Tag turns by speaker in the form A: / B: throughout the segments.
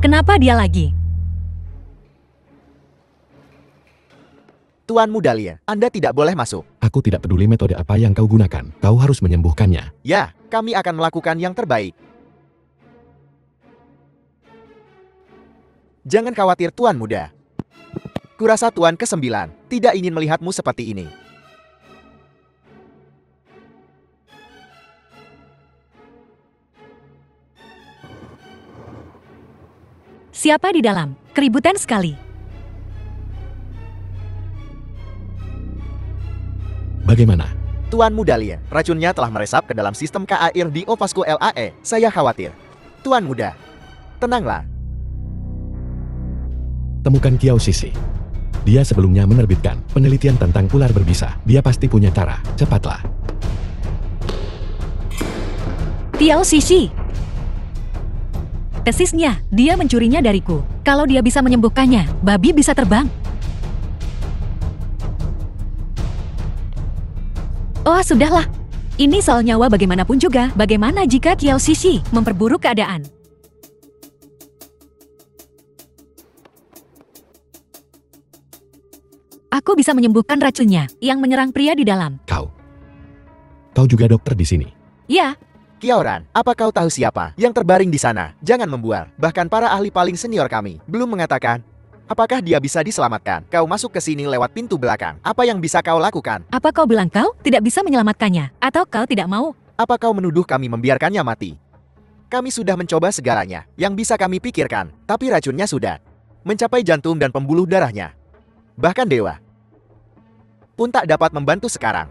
A: Kenapa dia lagi?
B: Tuan Muda Lia, Anda tidak boleh masuk.
C: Aku tidak peduli metode apa yang kau gunakan. Kau harus menyembuhkannya.
B: Ya, kami akan melakukan yang terbaik. Jangan khawatir Tuan Muda. Kurasa Tuan ke-9 tidak ingin melihatmu seperti ini.
A: Siapa di dalam? Keributan sekali.
C: Bagaimana?
B: Tuan Muda Lia, racunnya telah meresap ke dalam sistem KAIR di Opasco LAE. Saya khawatir. Tuan Muda, tenanglah.
C: Temukan Kiao Sisi. Dia sebelumnya menerbitkan penelitian tentang ular berbisa. Dia pasti punya cara. Cepatlah.
A: Tiao Sisi. Tesisnya, dia mencurinya dariku. Kalau dia bisa menyembuhkannya, babi bisa terbang. Oh, sudahlah. Ini soal nyawa bagaimanapun juga. Bagaimana jika Kiao Sisi memperburuk keadaan? Aku bisa menyembuhkan racunnya yang menyerang pria di dalam.
C: Kau juga dokter di sini.
A: Ya,
B: Kiaoran, apa kau tahu siapa yang terbaring di sana? Jangan membual. Bahkan para ahli paling senior kami belum mengatakan apakah dia bisa diselamatkan. Kau masuk ke sini lewat pintu belakang. Apa yang bisa kau lakukan?
A: apa kau bilang kau tidak bisa menyelamatkannya? Atau kau tidak mau?
B: Apa kau menuduh kami membiarkannya mati? Kami sudah mencoba segalanya yang bisa kami pikirkan, tapi racunnya sudah mencapai jantung dan pembuluh darahnya. Bahkan dewa pun tak dapat membantu sekarang.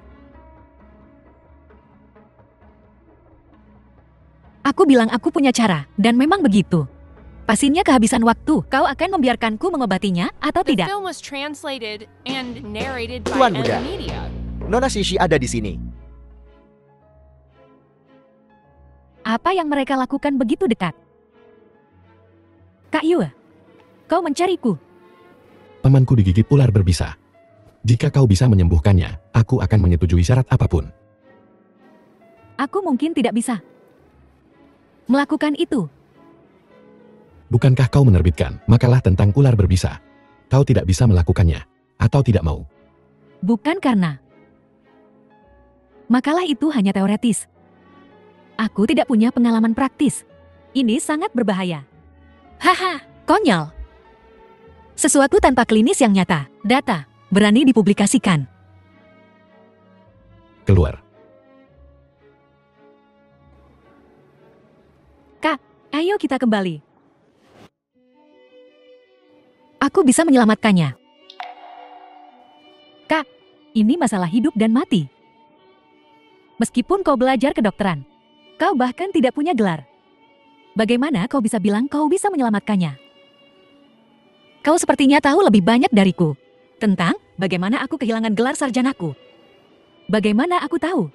A: Aku bilang aku punya cara, dan memang begitu. Pasiennya kehabisan waktu. Kau akan membiarkanku mengobatinya atau
D: The
A: tidak?
D: film was translated and narrated by
B: Tuan
D: M
B: Muda.
D: Media.
B: Nona Shishi ada di sini.
A: Apa yang mereka lakukan begitu dekat? Kak Yu, kau mencariku.
C: Pamanku digigit ular berbisa. Jika kau bisa menyembuhkannya, aku akan menyetujui syarat apapun.
A: Aku mungkin tidak bisa melakukan itu.
C: Bukankah kau menerbitkan makalah tentang ular berbisa? Kau tidak bisa melakukannya, atau tidak mau?
A: Bukan karena makalah itu hanya teoretis. Aku tidak punya pengalaman praktis. Ini sangat berbahaya. Haha, konyol. Sesuatu tanpa klinis yang nyata, data, berani dipublikasikan.
C: Keluar.
A: Kak, ayo kita kembali. Aku bisa menyelamatkannya. Kak, ini masalah hidup dan mati. Meskipun kau belajar kedokteran, kau bahkan tidak punya gelar. Bagaimana kau bisa bilang kau bisa menyelamatkannya? Kau sepertinya tahu lebih banyak dariku tentang bagaimana aku kehilangan gelar sarjanaku. Bagaimana aku tahu?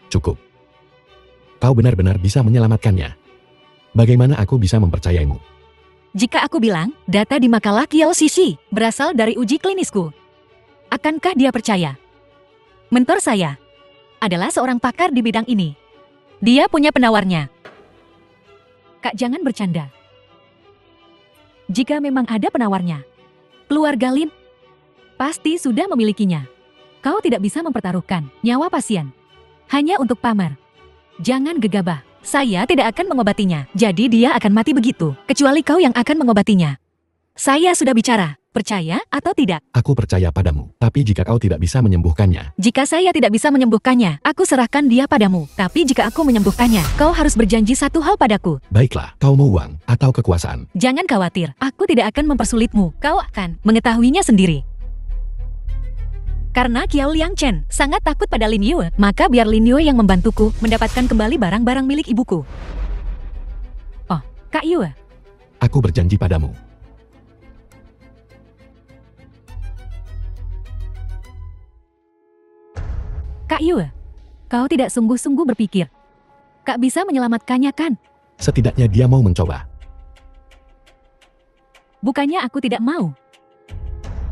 C: Cukup. Kau benar-benar bisa menyelamatkannya. Bagaimana aku bisa mempercayaimu?
A: Jika aku bilang data di makalah Kiao Sisi berasal dari uji klinisku, akankah dia percaya? Mentor saya adalah seorang pakar di bidang ini. Dia punya penawarnya. Kak, jangan bercanda. Jika memang ada penawarnya, keluarga Lin pasti sudah memilikinya. Kau tidak bisa mempertaruhkan nyawa pasien hanya untuk pamer. Jangan gegabah. Saya tidak akan mengobatinya. Jadi dia akan mati begitu. Kecuali kau yang akan mengobatinya. Saya sudah bicara. Percaya atau tidak?
C: Aku percaya padamu. Tapi jika kau tidak bisa menyembuhkannya,
A: Jika saya tidak bisa menyembuhkannya, aku serahkan dia padamu. Tapi jika aku menyembuhkannya, kau harus berjanji satu hal padaku.
C: baiklah, kau mau uang atau kekuasaan.
A: Jangan khawatir. Aku tidak akan mempersulitmu. Kau akan mengetahuinya sendiri. Karena Kiao Liang Chen sangat takut pada Lin Yue, maka biar Lin Yue yang membantuku mendapatkan kembali barang-barang milik ibuku. Oh, Kak Yue,
C: Aku berjanji padamu.
A: Kak Yue, kau tidak sungguh-sungguh berpikir Kak bisa menyelamatkannya kan?
C: Setidaknya dia mau mencoba.
A: Bukannya aku tidak mau.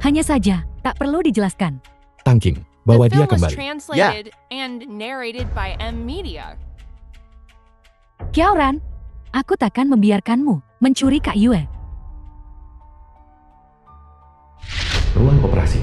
A: Hanya saja, tak perlu dijelaskan.
C: Tangking, bawa
D: The
C: dia
D: film was
C: kembali.
D: translated and narrated by M Media.
A: Kiaoran, Aku takkan membiarkanmu mencuri Kak Yue.
C: Ruang operasi.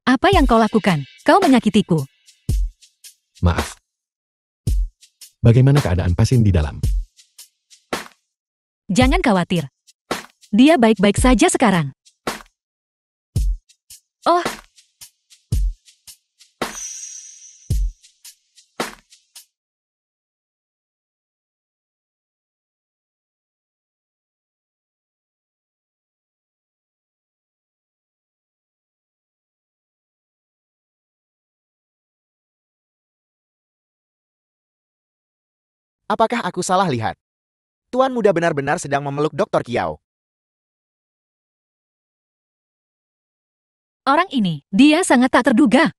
A: Apa yang kau lakukan? Kau menyakitiku.
C: Maaf. Bagaimana keadaan pasien di dalam?
A: Jangan khawatir. Dia baik-baik saja sekarang. Oh,
B: Apakah aku salah lihat? Tuan muda benar-benar sedang memeluk Dr. Kiao.
A: orang ini, dia sangat tak terduga.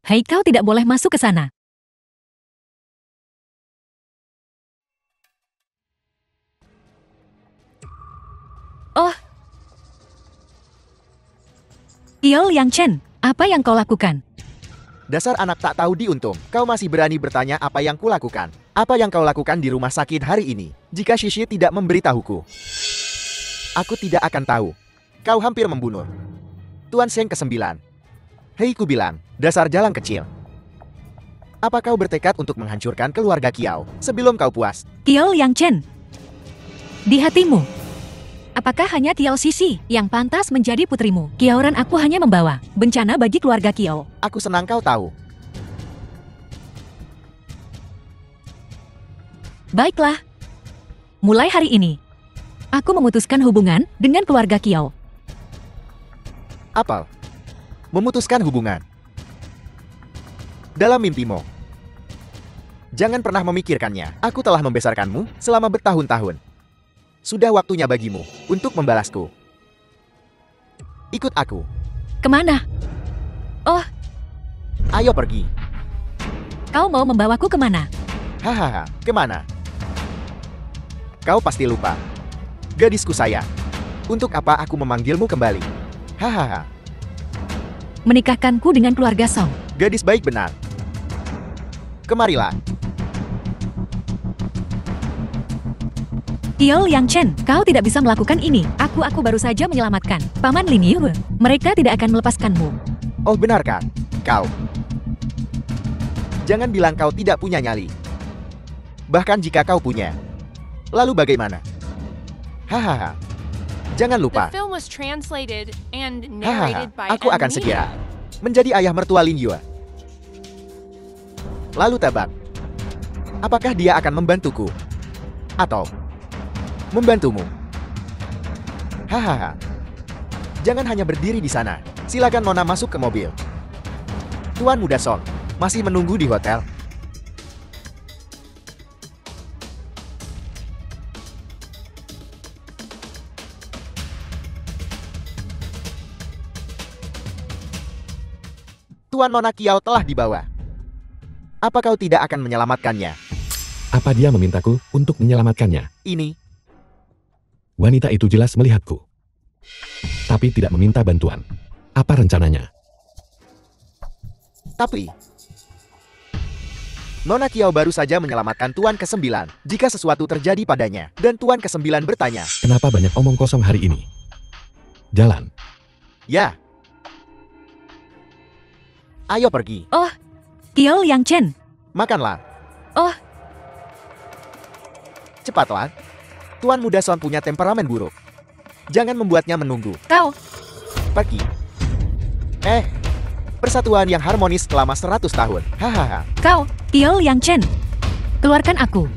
A: Hei, kau tidak boleh masuk ke sana. Oh. Kiao Liang Chen, apa yang kau lakukan?
B: Dasar anak tak tahu diuntung, kau masih berani bertanya apa yang kulakukan. Apa yang kau lakukan di rumah sakit hari ini, jika Shishi tidak memberitahuku? Aku tidak akan tahu. Kau hampir membunuh Tuan Sheng ke-9. Hei, ku bilang, dasar jalan kecil. Apa kau bertekad untuk menghancurkan keluarga Kiao sebelum kau puas?
A: Kiao Liang Chen, di hatimu, apakah hanya Kiao Shishi yang pantas menjadi putrimu? Kiaoran aku hanya membawa bencana bagi keluarga Kiao.
B: Aku senang kau tahu.
A: Baiklah. Mulai hari ini, aku memutuskan hubungan dengan keluarga Kiao.
B: Apa? Memutuskan hubungan? Dalam mimpimu. Jangan pernah memikirkannya. Aku telah membesarkanmu selama bertahun-tahun. Sudah waktunya bagimu untuk membalasku. Ikut aku.
A: Kemana? Oh,
B: Ayo pergi.
A: kau mau membawaku kemana?
B: Hahaha, kemana? Kau pasti lupa. Gadisku sayang. Untuk apa aku memanggilmu kembali? Hahaha,
A: Menikahkanku dengan keluarga Song.
B: gadis baik benar. Kemarilah.
A: Kiao Liang Chen, kau tidak bisa melakukan ini. Aku baru saja menyelamatkan Paman Lin Yue. Mereka tidak akan melepaskanmu.
B: Oh, benarkah? Kau. Jangan bilang kau tidak punya nyali. Bahkan jika kau punya. Lalu bagaimana? Hahaha. Jangan
D: The
B: lupa.
D: film was translated and
B: Hahaha,
D: narrated by
B: aku akan
D: Amnesia.
B: segera menjadi ayah mertua Lin Yue. Lalu tebak. Apakah dia akan membantuku? Atau membantumu? Hahaha. Jangan hanya berdiri di sana. Silakan Nona masuk ke mobil. Tuan Muda Song masih menunggu di hotel. Tuan Nona Kiao telah dibawa. Apa kau tidak akan menyelamatkannya?
C: Apa dia memintaku untuk menyelamatkannya?
B: Ini,
C: Wanita itu jelas melihatku. Tapi tidak meminta bantuan. Apa rencananya?
B: tapi... Nona Kiao baru saja menyelamatkan Tuan ke-9 jika sesuatu terjadi padanya. Dan Tuan ke-9 bertanya,
C: Kenapa banyak omong kosong hari ini? Jalan.
B: ya. Ayo pergi,
A: Oh, Kiao Liang Chen.
B: makanlah.
A: Oh,
B: Cepatlah. Tuan Muda Son punya temperamen buruk. Jangan membuatnya menunggu.
A: kau.
B: Pergi. Persatuan yang harmonis selama 100 tahun. Hahaha.
A: Kau, Kiao Liang Chen. Keluarkan aku.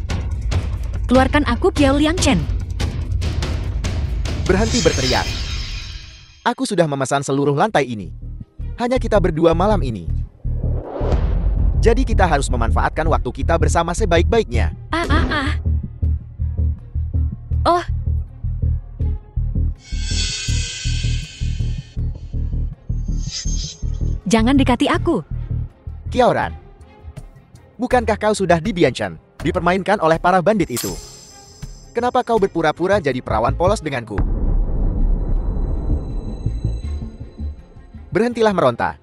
A: Keluarkan aku, Kiao Liang Chen.
B: Berhenti berteriak. Aku sudah memesan seluruh lantai ini. Hanya kita berdua malam ini. Jadi kita harus memanfaatkan waktu kita bersama sebaik-baiknya.
A: Oh, Jangan dekati aku.
B: Qiaoran, bukankah kau sudah di Bianchan, dipermainkan oleh para bandit itu? Kenapa kau berpura-pura jadi perawan polos denganku? Berhentilah meronta.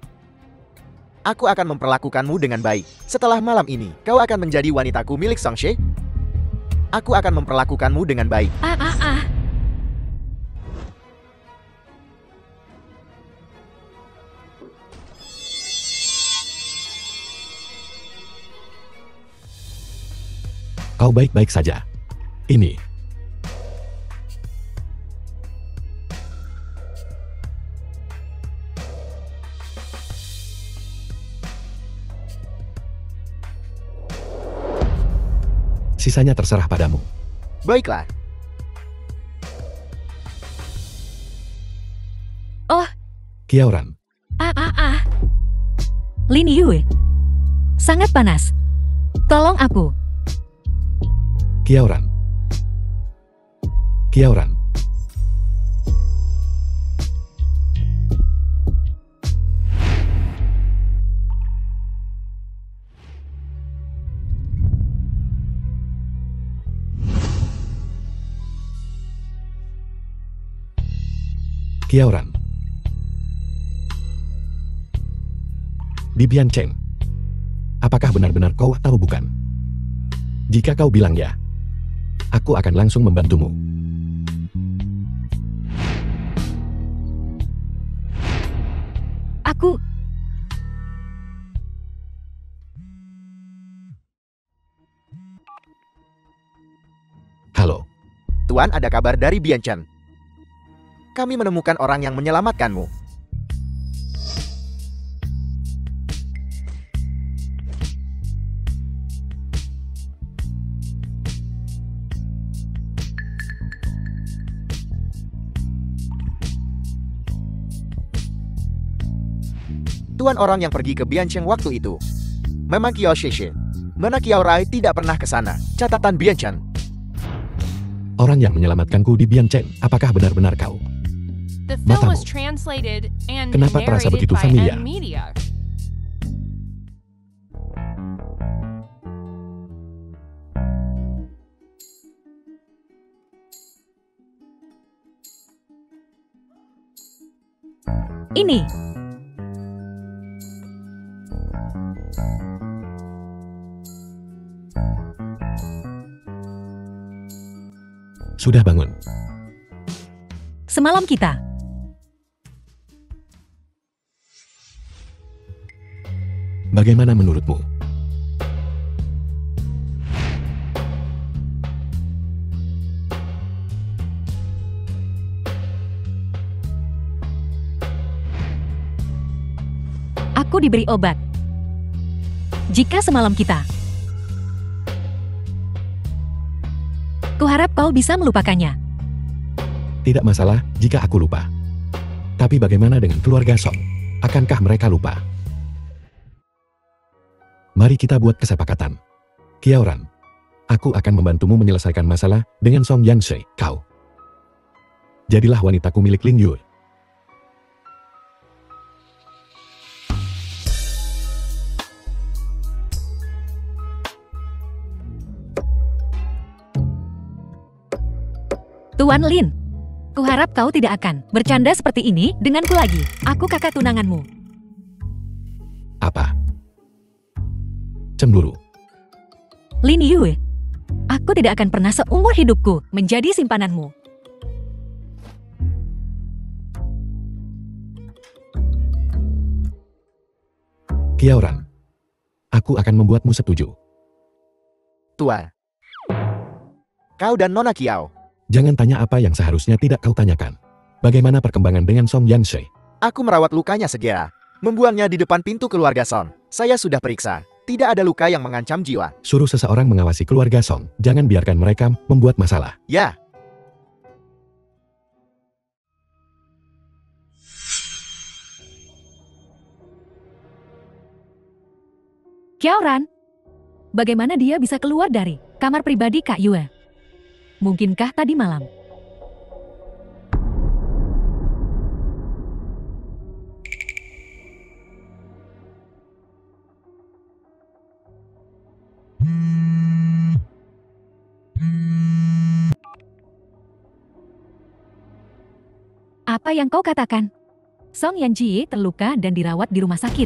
B: Aku akan memperlakukanmu dengan baik. Setelah malam ini, kau akan menjadi wanitaku milik Songshe. Aku akan memperlakukanmu dengan baik.
C: Kau baik-baik saja. Ini. Sisanya terserah padamu.
B: Baiklah.
A: Oh,
C: Qiaoran,
A: Lin Yue. Sangat panas. Tolong aku.
C: Qiaoran. Qiaoran. Qiaoran. Di Biancheng. Apakah benar-benar kau atau bukan? Jika kau bilang ya, aku akan langsung membantumu.
A: Aku...
C: Halo,
B: Tuan, ada kabar dari Bianchan. Kami menemukan orang yang menyelamatkanmu. Tuan, orang yang pergi ke Biancheng waktu itu memang Qiao Sheshe. Mana Qiao Rai tidak pernah ke sana. Catatan Bianchan.
C: orang yang menyelamatkanku di Biancheng, apakah benar-benar kau?
D: The film
C: Matamu.
D: was translated and
C: Kenapa terasa
D: narrated
C: begitu
D: by
C: familiar?
D: N Media.
A: Ini.
C: Sudah bangun.
A: Semalam kita.
C: Bagaimana menurutmu?
A: Aku diberi obat. Jika semalam kita. Kuharap kau bisa melupakannya.
C: Tidak masalah jika aku lupa. Tapi bagaimana dengan keluarga Song? Akankah mereka lupa? Mari kita buat kesepakatan. Qiaoran, aku akan membantumu menyelesaikan masalah dengan Song Yanshe, kau. Jadilah wanitaku milik Lin Yue.
A: Tuan Lin, kuharap kau tidak akan bercanda seperti ini denganku lagi. Aku kakak tunanganmu.
C: Apa? Cemburu.
A: Lin Yue, aku tidak akan pernah seumur hidupku menjadi simpananmu.
C: Qiaoran, aku akan membuatmu setuju.
B: Tua. Kau dan Nona Qiao.
C: Jangan tanya apa yang seharusnya tidak kau tanyakan. Bagaimana perkembangan dengan Song Yanshe?
B: Aku merawat lukanya segera. Membuangnya di depan pintu keluarga Son. Saya sudah periksa. Tidak ada luka yang mengancam jiwa.
C: Suruh seseorang mengawasi keluarga Song. Jangan biarkan mereka membuat masalah.
B: Ya.
A: Qiaoran, bagaimana dia bisa keluar dari kamar pribadi Kak Yue? Mungkinkah tadi malam? Apa yang kau katakan? Song Yanjie terluka dan dirawat di rumah sakit.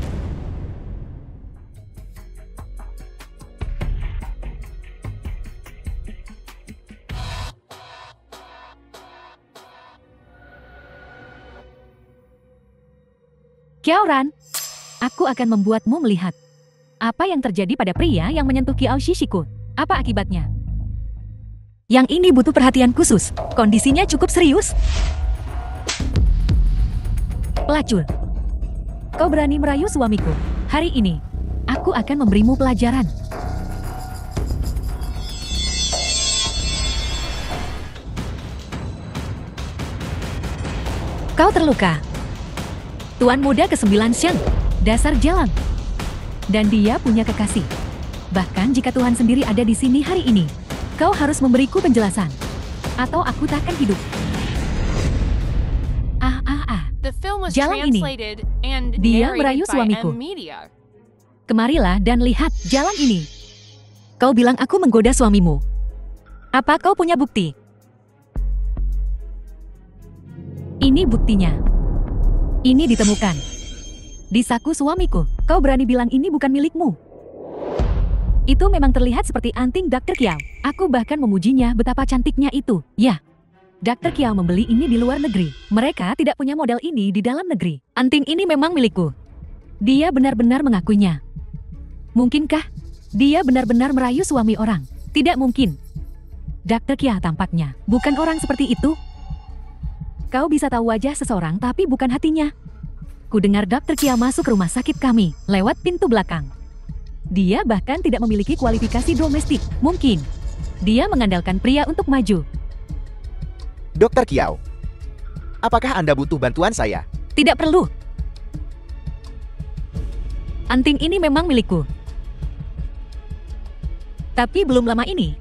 A: Qiaoran, aku akan membuatmu melihat apa yang terjadi pada pria yang menyentuh Qiao Shishiku. Apa akibatnya? Yang ini butuh perhatian khusus. Kondisinya cukup serius. Pelacur, kau berani merayu suamiku. Hari ini, aku akan memberimu pelajaran. Kau terluka. Tuan muda ke-9 Xiang, dasar jalang. Dan dia punya kekasih. Bahkan jika Tuhan sendiri ada di sini hari ini, kau harus memberiku penjelasan. Atau aku takkan hidup.
D: The film was
A: Jalan ini.
D: translated and
A: Dia
D: narrated
A: merayu
D: by
A: suamiku.
D: M-Media.
A: Kemarilah dan lihat jalan ini. Kau bilang aku menggoda suamimu. Apa kau punya bukti? Ini buktinya. Ini ditemukan di saku suamiku. Kau berani bilang ini bukan milikmu? Itu memang terlihat seperti anting Dr. Qiao. Aku bahkan memujinya betapa cantiknya itu. Ya, Dr. Qiao membeli ini di luar negeri. Mereka tidak punya model ini di dalam negeri. Anting ini memang milikku. Dia benar-benar mengakuinya. Mungkinkah dia benar-benar merayu suami orang? Tidak mungkin. Dr. Qiao tampaknya bukan orang seperti itu. Kau bisa tahu wajah seseorang tapi bukan hatinya. Ku dengar Dr. Qiao masuk rumah sakit kami lewat pintu belakang. Dia bahkan tidak memiliki kualifikasi domestik. Mungkin dia mengandalkan pria untuk maju.
B: Dr. Qiao, apakah Anda butuh bantuan saya?
A: Tidak perlu. Anting ini memang milikku. Tapi belum lama ini,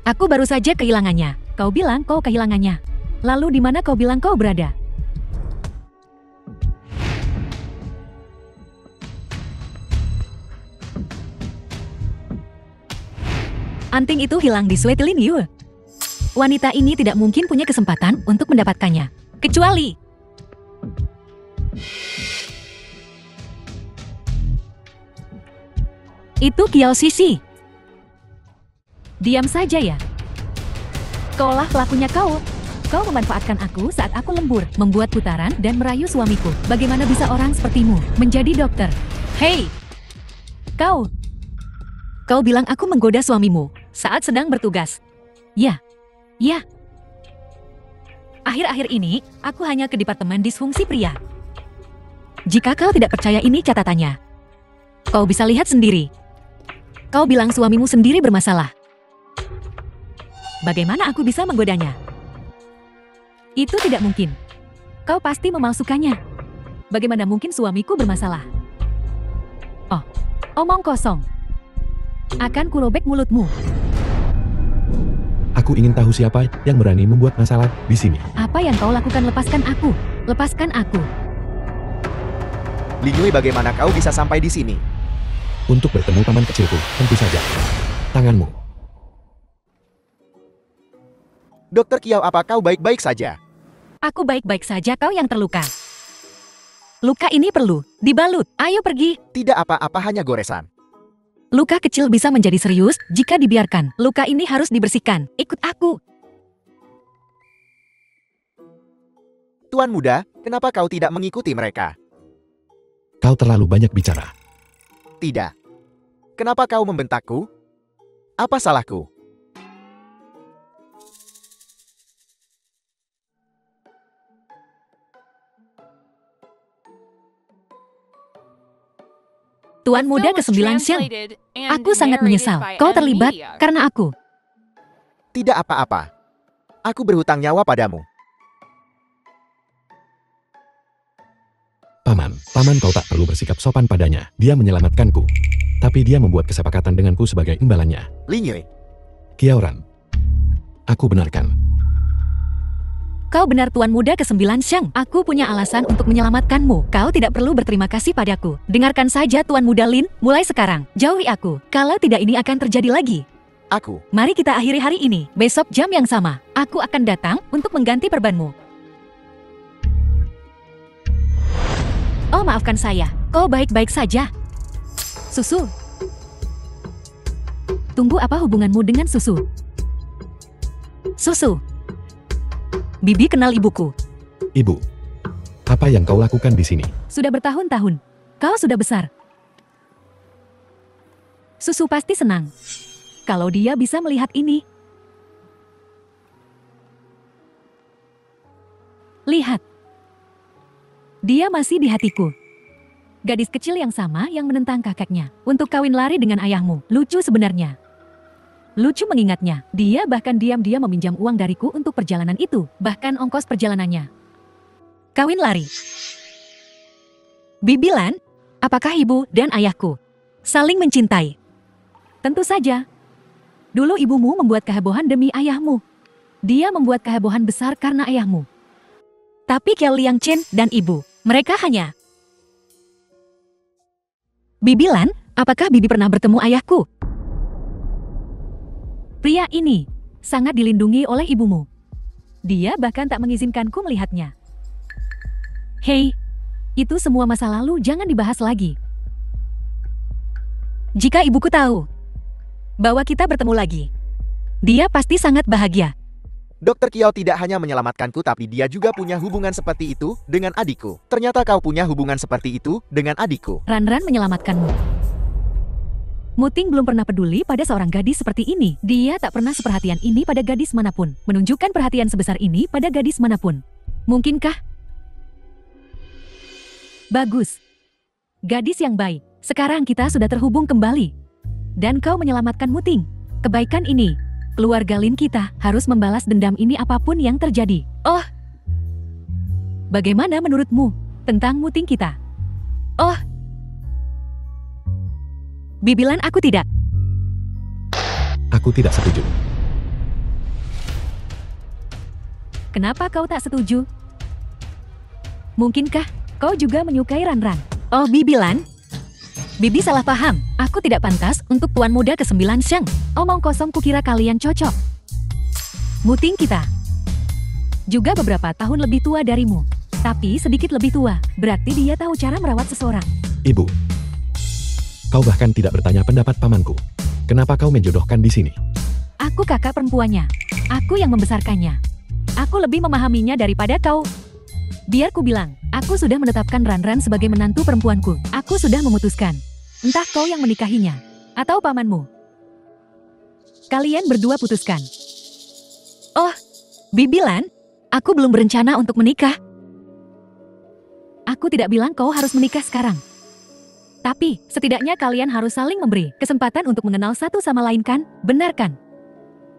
A: aku baru saja kehilangannya. Kau bilang kau kehilangannya. Lalu di mana kau bilang kau berada? Anting itu hilang di Suetelin Yul. Wanita ini tidak mungkin punya kesempatan untuk mendapatkannya. Kecuali itu Qiao Shishi. Diam saja ya. Kaulah pelakunya kau. Kau memanfaatkan aku saat aku lembur, membuat putaran dan merayu suamiku. Bagaimana bisa orang sepertimu menjadi dokter? Hei! Kau bilang aku menggoda suamimu saat sedang bertugas. Ya. Akhir-akhir ini, aku hanya ke departemen disfungsi pria. Jika kau tidak percaya ini catatannya, kau bisa lihat sendiri. Kau bilang suamimu sendiri bermasalah. Bagaimana aku bisa menggodanya? Itu tidak mungkin. Kau pasti memalsukannya. Bagaimana mungkin suamiku bermasalah? Oh, omong kosong. Akan kurobek mulutmu.
C: Aku ingin tahu siapa yang berani membuat masalah di sini.
A: Apa yang kau lakukan? Lepaskan aku. Lepaskan aku.
B: Lin Yui, bagaimana kau bisa sampai di sini?
C: Untuk bertemu paman kecilku, tentu saja. Tanganmu.
B: Dr. Qiao, apa kau baik-baik saja?
A: Aku baik-baik saja, kau yang terluka. Luka ini perlu dibalut. Ayo pergi.
B: Tidak apa-apa, hanya goresan.
A: Luka kecil bisa menjadi serius jika dibiarkan. Luka ini harus dibersihkan. Ikut aku.
B: Tuan muda, kenapa kau tidak mengikuti mereka?
C: Kau terlalu banyak bicara.
B: Tidak. Kenapa kau membentakku? Apa salahku?
A: Tuan
D: The
A: muda
D: film was
A: ke-9 Xiang.
D: translated and
A: Aku sangat
D: narrated
A: menyesal.
D: by
A: Kau terlibat
D: M-Media.
A: karena aku.
B: Tidak apa-apa. Aku berhutang nyawa padamu.
C: Paman kau tak perlu bersikap sopan padanya. Dia menyelamatkanku. Tapi dia membuat kesepakatan denganku sebagai imbalannya.
B: Lin Yui,
C: Qiaoran. Aku benarkan.
A: Kau benar, Tuan muda ke-9 Xiang. Aku punya alasan untuk menyelamatkanmu. Kau tidak perlu berterima kasih padaku. Dengarkan saja, Tuan muda Lin. Mulai sekarang, jauhi aku. Kalau tidak, ini akan terjadi lagi.
B: aku.
A: Mari kita akhiri hari ini. Besok jam yang sama, aku akan datang untuk mengganti perbanmu. Oh, maafkan saya. Kau baik-baik saja. Susu. Tunggu, apa hubunganmu dengan susu? Susu. Bibi kenal ibuku.
C: Ibu, apa yang kau lakukan di sini?
A: Sudah bertahun-tahun. Kau sudah besar. Susu pasti senang kalau dia bisa melihat ini. Lihat. Dia masih di hatiku. Gadis kecil yang sama yang menentang kakeknya untuk kawin lari dengan ayahmu. Lucu sebenarnya. Lucu mengingatnya. Dia bahkan diam-diam meminjam uang dariku untuk perjalanan itu. Bahkan ongkos perjalanannya. Kawin lari. Bibilan, apakah ibu dan ayahku saling mencintai? Tentu saja. Dulu ibumu membuat kehebohan demi ayahmu. Dia membuat kehebohan besar karena ayahmu. Tapi Kiao Liang Chen dan ibu, mereka hanya... Bibilan, apakah Bibi pernah bertemu ayahku? Pria ini sangat dilindungi oleh ibumu. Dia bahkan tak mengizinkanku melihatnya. Hei, itu semua masa lalu, jangan dibahas lagi. Jika ibuku tahu bahwa kita bertemu lagi, dia pasti sangat bahagia.
B: Dokter Kiao tidak hanya menyelamatkanku, tapi dia juga punya hubungan seperti itu dengan adikku. Ternyata kau punya hubungan seperti itu dengan adikku.
A: Ranran menyelamatkanmu. Muting belum pernah peduli pada seorang gadis seperti ini. Dia tak pernah seperhatian ini pada gadis manapun. Menunjukkan perhatian sebesar ini pada gadis manapun. Mungkinkah? Bagus. Gadis yang baik. Sekarang kita sudah terhubung kembali. Dan kau menyelamatkan Muting. Kebaikan ini, keluarga Lin kita harus membalas dendam ini apapun yang terjadi. Oh, bagaimana menurutmu tentang Muting kita? Oh, Bibilan, aku tidak.
C: Aku tidak setuju.
A: Kenapa kau tak setuju? Mungkinkah kau juga menyukai Ranran? Oh, Bibilan. Bibi salah paham. Aku tidak pantas untuk tuan muda ke-9 Sheng. Omong kosong, kukira kalian cocok. Muting kita juga beberapa tahun lebih tua darimu. Tapi sedikit lebih tua. Berarti dia tahu cara merawat seseorang.
C: Ibu, kau bahkan tidak bertanya pendapat pamanku. Kenapa kau menjodohkan di sini?
A: Aku kakak perempuannya. Aku yang membesarkannya. Aku lebih memahaminya daripada kau. Biar ku bilang, aku sudah menetapkan Ranran sebagai menantu perempuanku. Aku sudah memutuskan. Entah kau yang menikahinya, atau pamanmu. Kalian berdua putuskan. Oh, Bibilan, aku belum berencana untuk menikah. Aku tidak bilang kau harus menikah sekarang. Tapi, setidaknya kalian harus saling memberi kesempatan untuk mengenal satu sama lain, kan? Benar kan?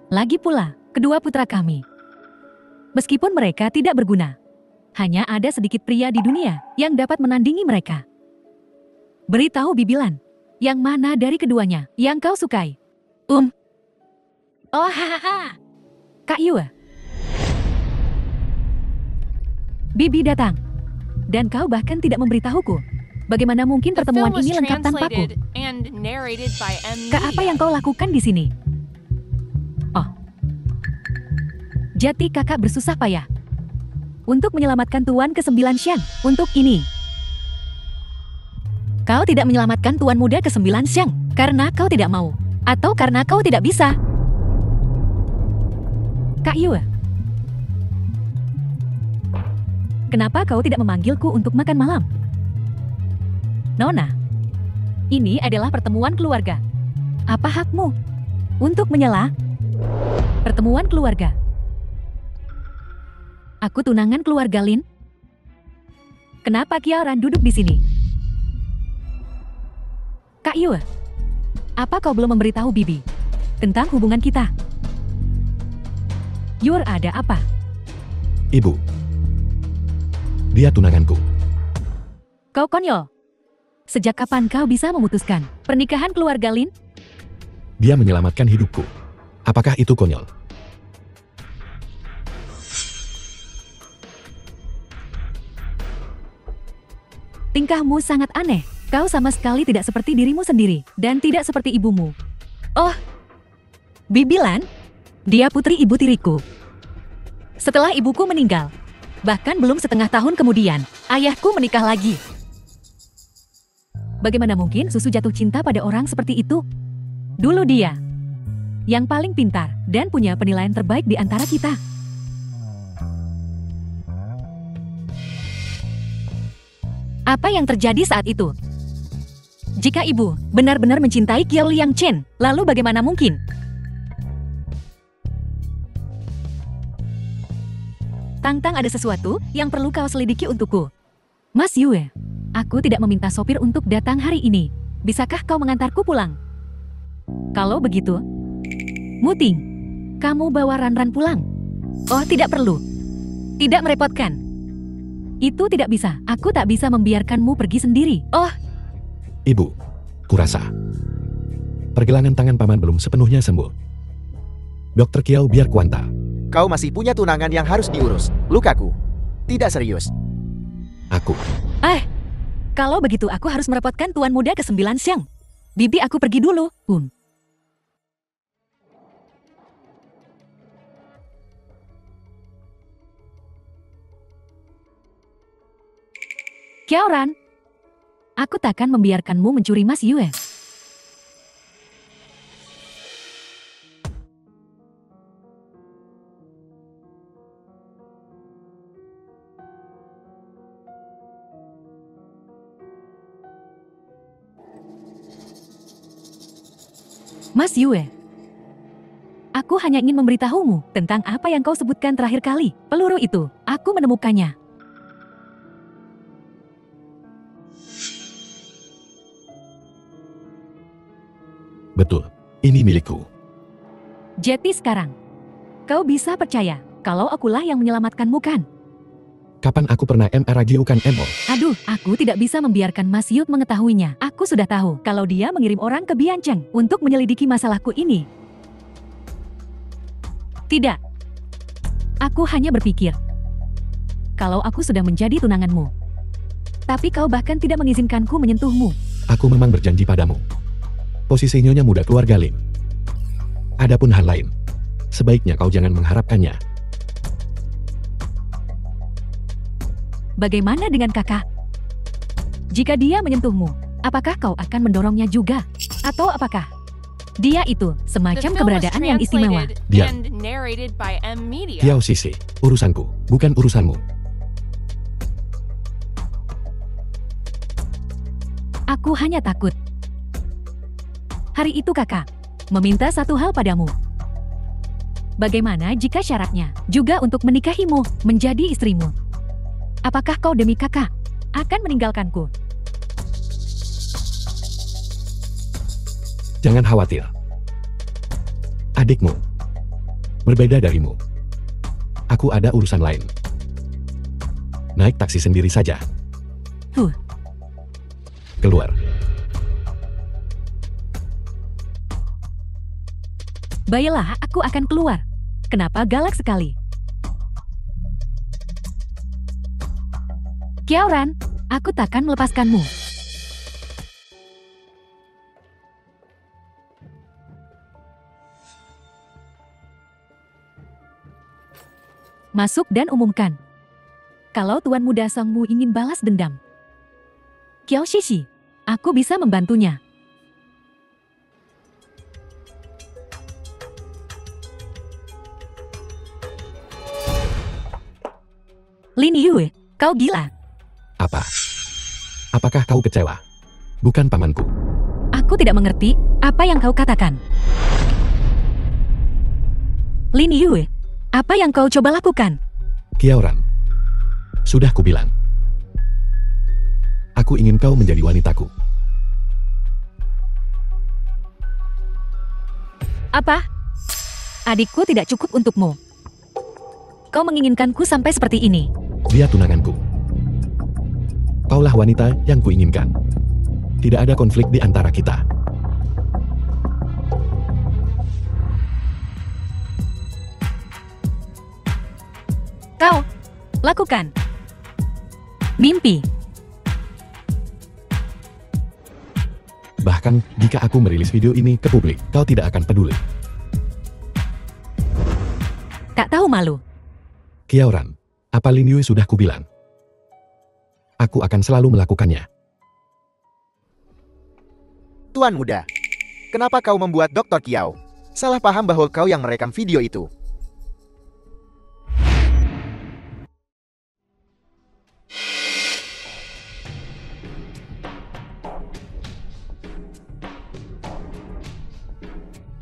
A: Lagi pula, kedua putra kami. Meskipun mereka tidak berguna, hanya ada sedikit pria di dunia yang dapat menandingi mereka. Beritahu Bibilan, yang mana dari keduanya yang kau sukai? Oh, hahaha. Kak Yue. Bibi datang. Dan kau bahkan tidak memberitahuku. Bagaimana mungkin
D: The
A: pertemuan
D: film was
A: ini lengkap tanpaku?
D: translated and narrated by M.
A: Kak, apa yang kau lakukan di sini? Oh. Jati kakak bersusah payah untuk menyelamatkan Tuan ke-9 Sheng. Untuk ini, kau tidak menyelamatkan Tuan muda ke-9 Sheng karena kau tidak mau, atau karena kau tidak bisa. Kak Yue, kenapa kau tidak memanggilku untuk makan malam? Nona, ini adalah pertemuan keluarga. Apa hakmu untuk menyela? Pertemuan keluarga. Aku tunangan keluarga Lin. Kenapa Kiaran duduk di sini? Kak Yue, apa kau belum memberitahu Bibi tentang hubungan kita? Yur, ada apa?
C: Ibu, dia tunanganku.
A: Kau konyol. Sejak kapan kau bisa memutuskan pernikahan keluarga Lin?
C: Dia menyelamatkan hidupku. Apakah itu konyol?
A: Tingkahmu sangat aneh. Kau sama sekali tidak seperti dirimu sendiri, dan tidak seperti ibumu. Oh, Bibilan, dia putri ibu tiriku. Setelah ibuku meninggal, bahkan belum setengah tahun kemudian, ayahku menikah lagi. Bagaimana mungkin Susu jatuh cinta pada orang seperti itu? Dulu dia yang paling pintar dan punya penilaian terbaik di antara kita. Apa yang terjadi saat itu? Jika ibu benar-benar mencintai Qiao Liang Chen, lalu bagaimana mungkin? Tang-Tang, ada sesuatu yang perlu kau selidiki untukku. Mas Yue, aku tidak meminta sopir untuk datang hari ini. Bisakah kau mengantarku pulang? Kalau begitu, Muting, kamu bawa Ran-Ran pulang. Oh, tidak perlu. Tidak merepotkan. Itu tidak bisa. Aku tak bisa membiarkanmu pergi sendiri. Oh,
C: Ibu, kurasa pergelangan tangan paman belum sepenuhnya sembuh. Dokter Kiao, biar kuantar.
B: Kau masih punya tunangan yang harus diurus. Lukaku tidak serius.
C: Aku.
A: Kalau begitu aku harus merepotkan tuan muda ke-9 Siang. Bibi, aku pergi dulu. Qiao Ran, aku takkan membiarkanmu mencuri Mas Yue. Mas Yue, aku hanya ingin memberitahumu tentang apa yang kau sebutkan terakhir kali. Peluru itu, aku menemukannya.
C: Betul, ini milikku.
A: Jadi sekarang, kau bisa percaya kalau akulah yang menyelamatkanmu, kan?
C: Kapan aku pernah meragukan Mo?
A: Aduh, aku tidak bisa membiarkan Mas Yud mengetahuinya. Aku sudah tahu kalau dia mengirim orang ke Biancheng untuk menyelidiki masalahku ini. Tidak. Aku hanya berpikir, kalau aku sudah menjadi tunanganmu. Tapi kau bahkan tidak mengizinkanku menyentuhmu.
C: Aku memang berjanji padamu. Posisi Nyonya muda keluarga Lim. Adapun hal lain, sebaiknya kau jangan mengharapkannya.
A: Bagaimana dengan kakak? Jika dia menyentuhmu, apakah kau akan mendorongnya juga? Atau apakah dia itu
D: The
A: semacam
D: film was
A: keberadaan yang istimewa?
D: translated
C: Diam.
D: and narrated by M Media.
C: Kiao Sisi, urusanku, bukan urusanmu.
A: Aku hanya takut. Hari itu kakak meminta satu hal padamu. Bagaimana jika syaratnya juga untuk menikahimu menjadi istrimu? Apakah kau demi kakak akan meninggalkanku?
C: Jangan khawatir. Adikmu berbeda darimu. Aku ada urusan lain. Naik taksi sendiri saja. Keluar.
A: Baiklah, aku akan keluar. Kenapa galak sekali? Qiao Ran, aku takkan melepaskanmu. Masuk dan umumkan. Kalau Tuan Muda Songmu ingin balas dendam. Qiao Shishi, aku bisa membantunya. Lin Yue, kau gila.
C: Apa? Apakah kau kecewa? Bukan pamanku.
A: Aku tidak mengerti apa yang kau katakan. Lin Yue, apa yang kau coba lakukan?
C: Qiao Ran, sudah kubilang. Aku ingin kau menjadi wanitaku.
A: Apa? Adikku tidak cukup untukmu. Kau menginginkanku sampai seperti ini.
C: Dia tunanganku. Kaulah wanita yang kuinginkan. Tidak ada konflik di antara kita.
A: Kau lakukan. Mimpi.
C: Bahkan jika aku merilis video ini ke publik, kau tidak akan peduli.
A: Tak tahu malu.
C: Qiao Ran, apa Lin Yue sudah kubilang? Aku akan selalu melakukannya.
B: Tuan muda, kenapa kau membuat Dr. Kiao salah paham bahwa kau yang merekam video itu?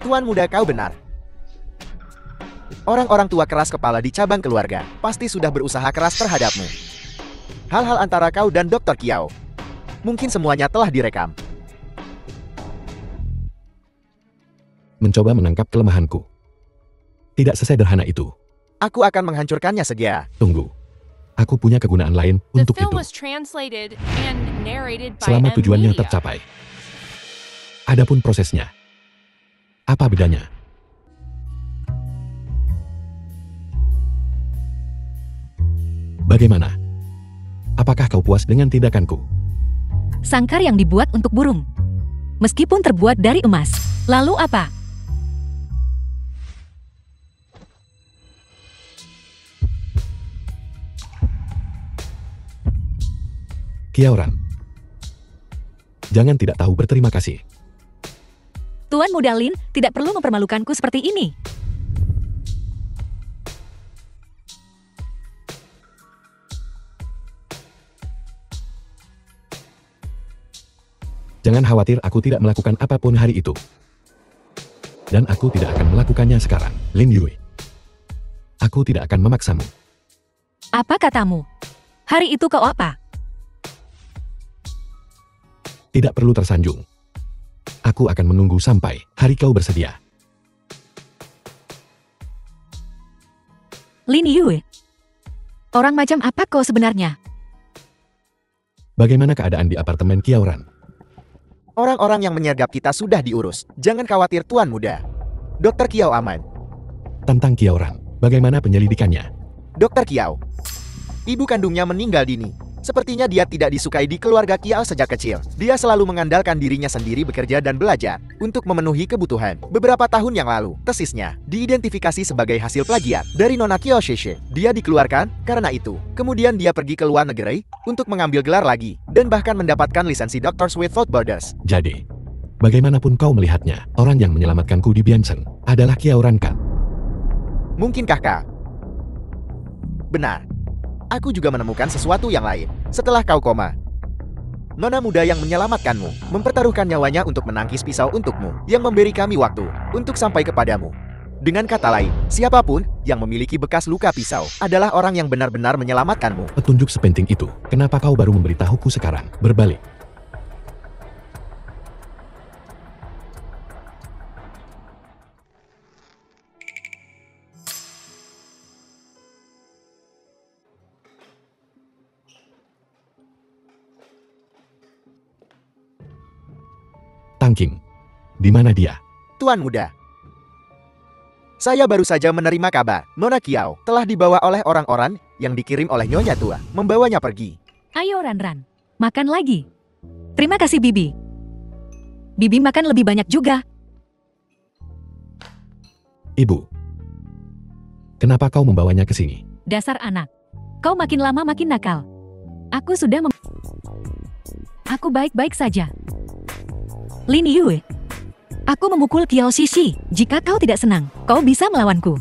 B: Tuan muda, kau benar. Orang-orang tua keras kepala di cabang keluarga pasti sudah berusaha keras terhadapmu. Hal-hal antara kau dan Dr. Kiao, mungkin semuanya telah direkam.
C: Mencoba menangkap kelemahanku. Tidak sesederhana itu.
B: Aku akan menghancurkannya segera.
C: Tunggu. Aku punya kegunaan lain
D: The
C: untuk
D: film
C: itu.
D: was translated and narrated by
C: Selama
D: M
C: tujuannya
D: Media.
C: tercapai. Adapun prosesnya. Apa bedanya? Bagaimana? Apakah kau puas dengan tindakanku?
A: Sangkar yang dibuat untuk burung. Meskipun terbuat dari emas. Lalu apa?
C: Kiaoran. Jangan tidak tahu berterima kasih.
A: Tuan muda Lin tidak perlu mempermalukanku seperti ini.
C: Jangan khawatir, aku tidak melakukan apapun hari itu. Dan aku tidak akan melakukannya sekarang, Lin Yue. Aku tidak akan memaksamu.
A: Apa katamu? Hari itu kau apa?
C: Tidak perlu tersanjung. Aku akan menunggu sampai hari kau bersedia.
A: Lin Yue. Orang macam apa kau sebenarnya?
C: Bagaimana keadaan di apartemen Kiaoran?
B: Orang-orang yang menyergap kita sudah diurus. Jangan khawatir, Tuan muda. Dr. Kiao aman.
C: Tentang Kiaoran, bagaimana penyelidikannya?
B: Dr. Kiao, ibu kandungnya meninggal dini. Sepertinya dia tidak disukai di keluarga Kiao sejak kecil. Dia selalu mengandalkan dirinya sendiri bekerja dan belajar untuk memenuhi kebutuhan. Beberapa tahun yang lalu, tesisnya diidentifikasi sebagai hasil plagiat dari Nona Kiao Sheshe. Dia dikeluarkan karena itu. Kemudian dia pergi ke luar negeri untuk mengambil gelar lagi dan bahkan mendapatkan lisensi Doctors Without Borders.
C: Jadi, bagaimanapun kau melihatnya, orang yang menyelamatkanku di Biansen adalah Kiaoran kan?
B: Mungkinkah kau? Benar. Aku juga menemukan sesuatu yang lain. Setelah kau koma, nona muda yang menyelamatkanmu mempertaruhkan nyawanya untuk menangkis pisau untukmu, yang memberi kami waktu untuk sampai kepadamu. Dengan kata lain, siapapun yang memiliki bekas luka pisau adalah orang yang benar-benar menyelamatkanmu.
C: Petunjuk sepenting itu, kenapa kau baru memberitahuku sekarang? Berbalik. Tangking. Di mana dia?
B: Tuan muda, saya baru saja menerima kabar Nona Kiao telah dibawa oleh orang-orang yang dikirim oleh Nyonya Tua, membawanya pergi.
A: Ayo Ran-Ran, makan lagi. Terima kasih Bibi. Bibi makan lebih banyak juga.
C: Ibu. Kenapa kau membawanya ke sini?
A: Dasar anak. Kau makin lama makin nakal. Aku sudah Aku baik-baik saja. Lin Yue. Aku memukul Kiao Shishi. Jika kau tidak senang, kau bisa melawanku.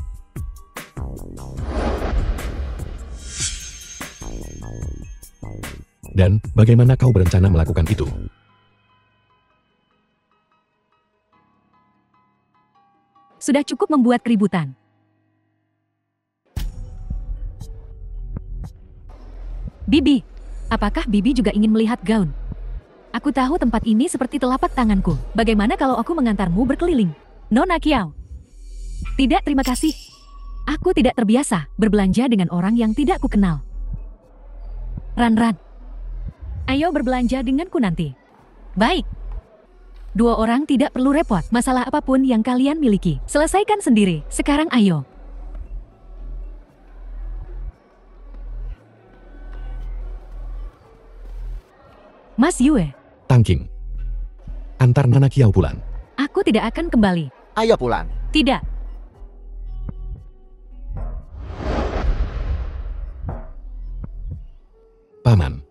C: Dan bagaimana kau berencana melakukan itu?
A: Sudah cukup membuat keributan. Bibi, apakah Bibi juga ingin melihat gaun? Aku tahu tempat ini seperti telapak tanganku. Bagaimana kalau aku mengantarmu berkeliling? Nona Kiao. Tidak, terima kasih. Aku tidak terbiasa berbelanja dengan orang yang tidak kukenal. Ran-Ran. Ayo berbelanja denganku nanti. Baik. Dua orang tidak perlu repot. Masalah apapun yang kalian miliki, selesaikan sendiri. Sekarang ayo. Mas Yue.
C: Tangking. Antar Nona Kiao pulang.
A: Aku tidak akan kembali.
B: Ayo pulang.
A: Tidak.
C: Paman.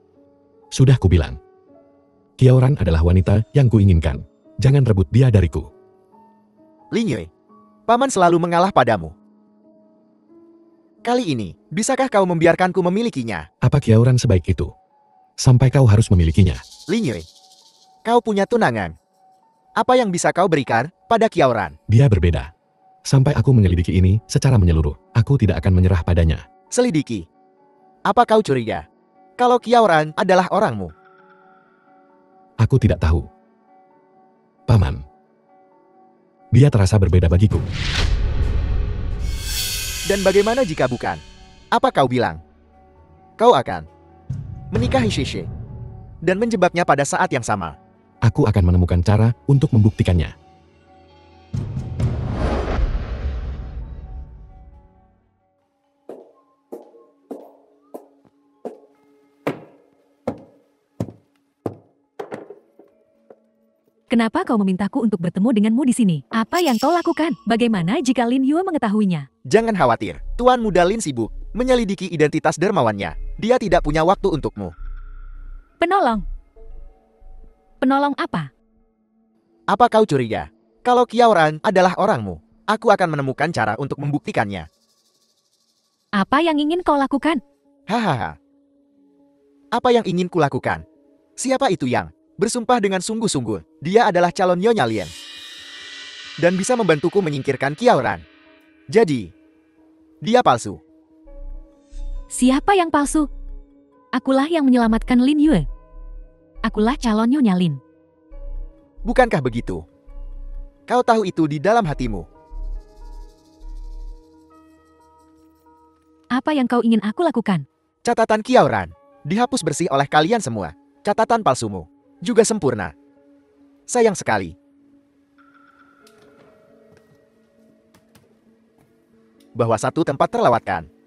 C: Sudah kubilang. Kiaoran adalah wanita yang kuinginkan. Jangan rebut dia dariku.
B: Lin Yue, paman selalu mengalah padamu. Kali ini, bisakah kau membiarkanku memilikinya?
C: Apa Kiauran sebaik itu? Sampai kau harus memilikinya.
B: Lin Yue, kau punya tunangan. Apa yang bisa kau berikan pada Kiauran?
C: Dia berbeda. Sampai aku menyelidiki ini secara menyeluruh, aku tidak akan menyerah padanya.
B: Selidiki. Apa kau curiga kalau Kiauran adalah orangmu?
C: Aku tidak tahu. Paman. Dia terasa berbeda bagiku.
B: Dan bagaimana jika bukan? Apa kau bilang? Kau akan menikahi Shishe dan menjebaknya pada saat yang sama.
C: Aku akan menemukan cara untuk membuktikannya.
A: Kenapa kau memintaku untuk bertemu denganmu di sini? Apa yang kau lakukan? Bagaimana jika Lin Yue mengetahuinya?
B: Jangan khawatir, Tuan Muda Lin sibuk menyelidiki identitas dermawannya. Dia tidak punya waktu untukmu.
A: Penolong? Penolong apa?
B: Apa kau curiga kalau Kiauran adalah orangmu? Aku akan menemukan cara untuk membuktikannya.
A: Apa yang ingin kau lakukan?
B: Hahaha. Apa yang ingin kulakukan? Siapa itu yang bersumpah dengan sungguh-sungguh dia adalah calon Nyonya Lien dan bisa membantuku menyingkirkan Kiauran? Jadi, dia palsu.
A: Siapa yang palsu? Akulah yang menyelamatkan Lin Yue. Akulah calon Nyonya Lin.
B: Bukankah begitu? Kau tahu itu di dalam hatimu.
A: Apa yang kau ingin aku lakukan?
B: Catatan Kiauran dihapus bersih oleh kalian semua. Catatan palsumu juga sempurna. Sayang sekali. Bahwa satu tempat terlewatkan.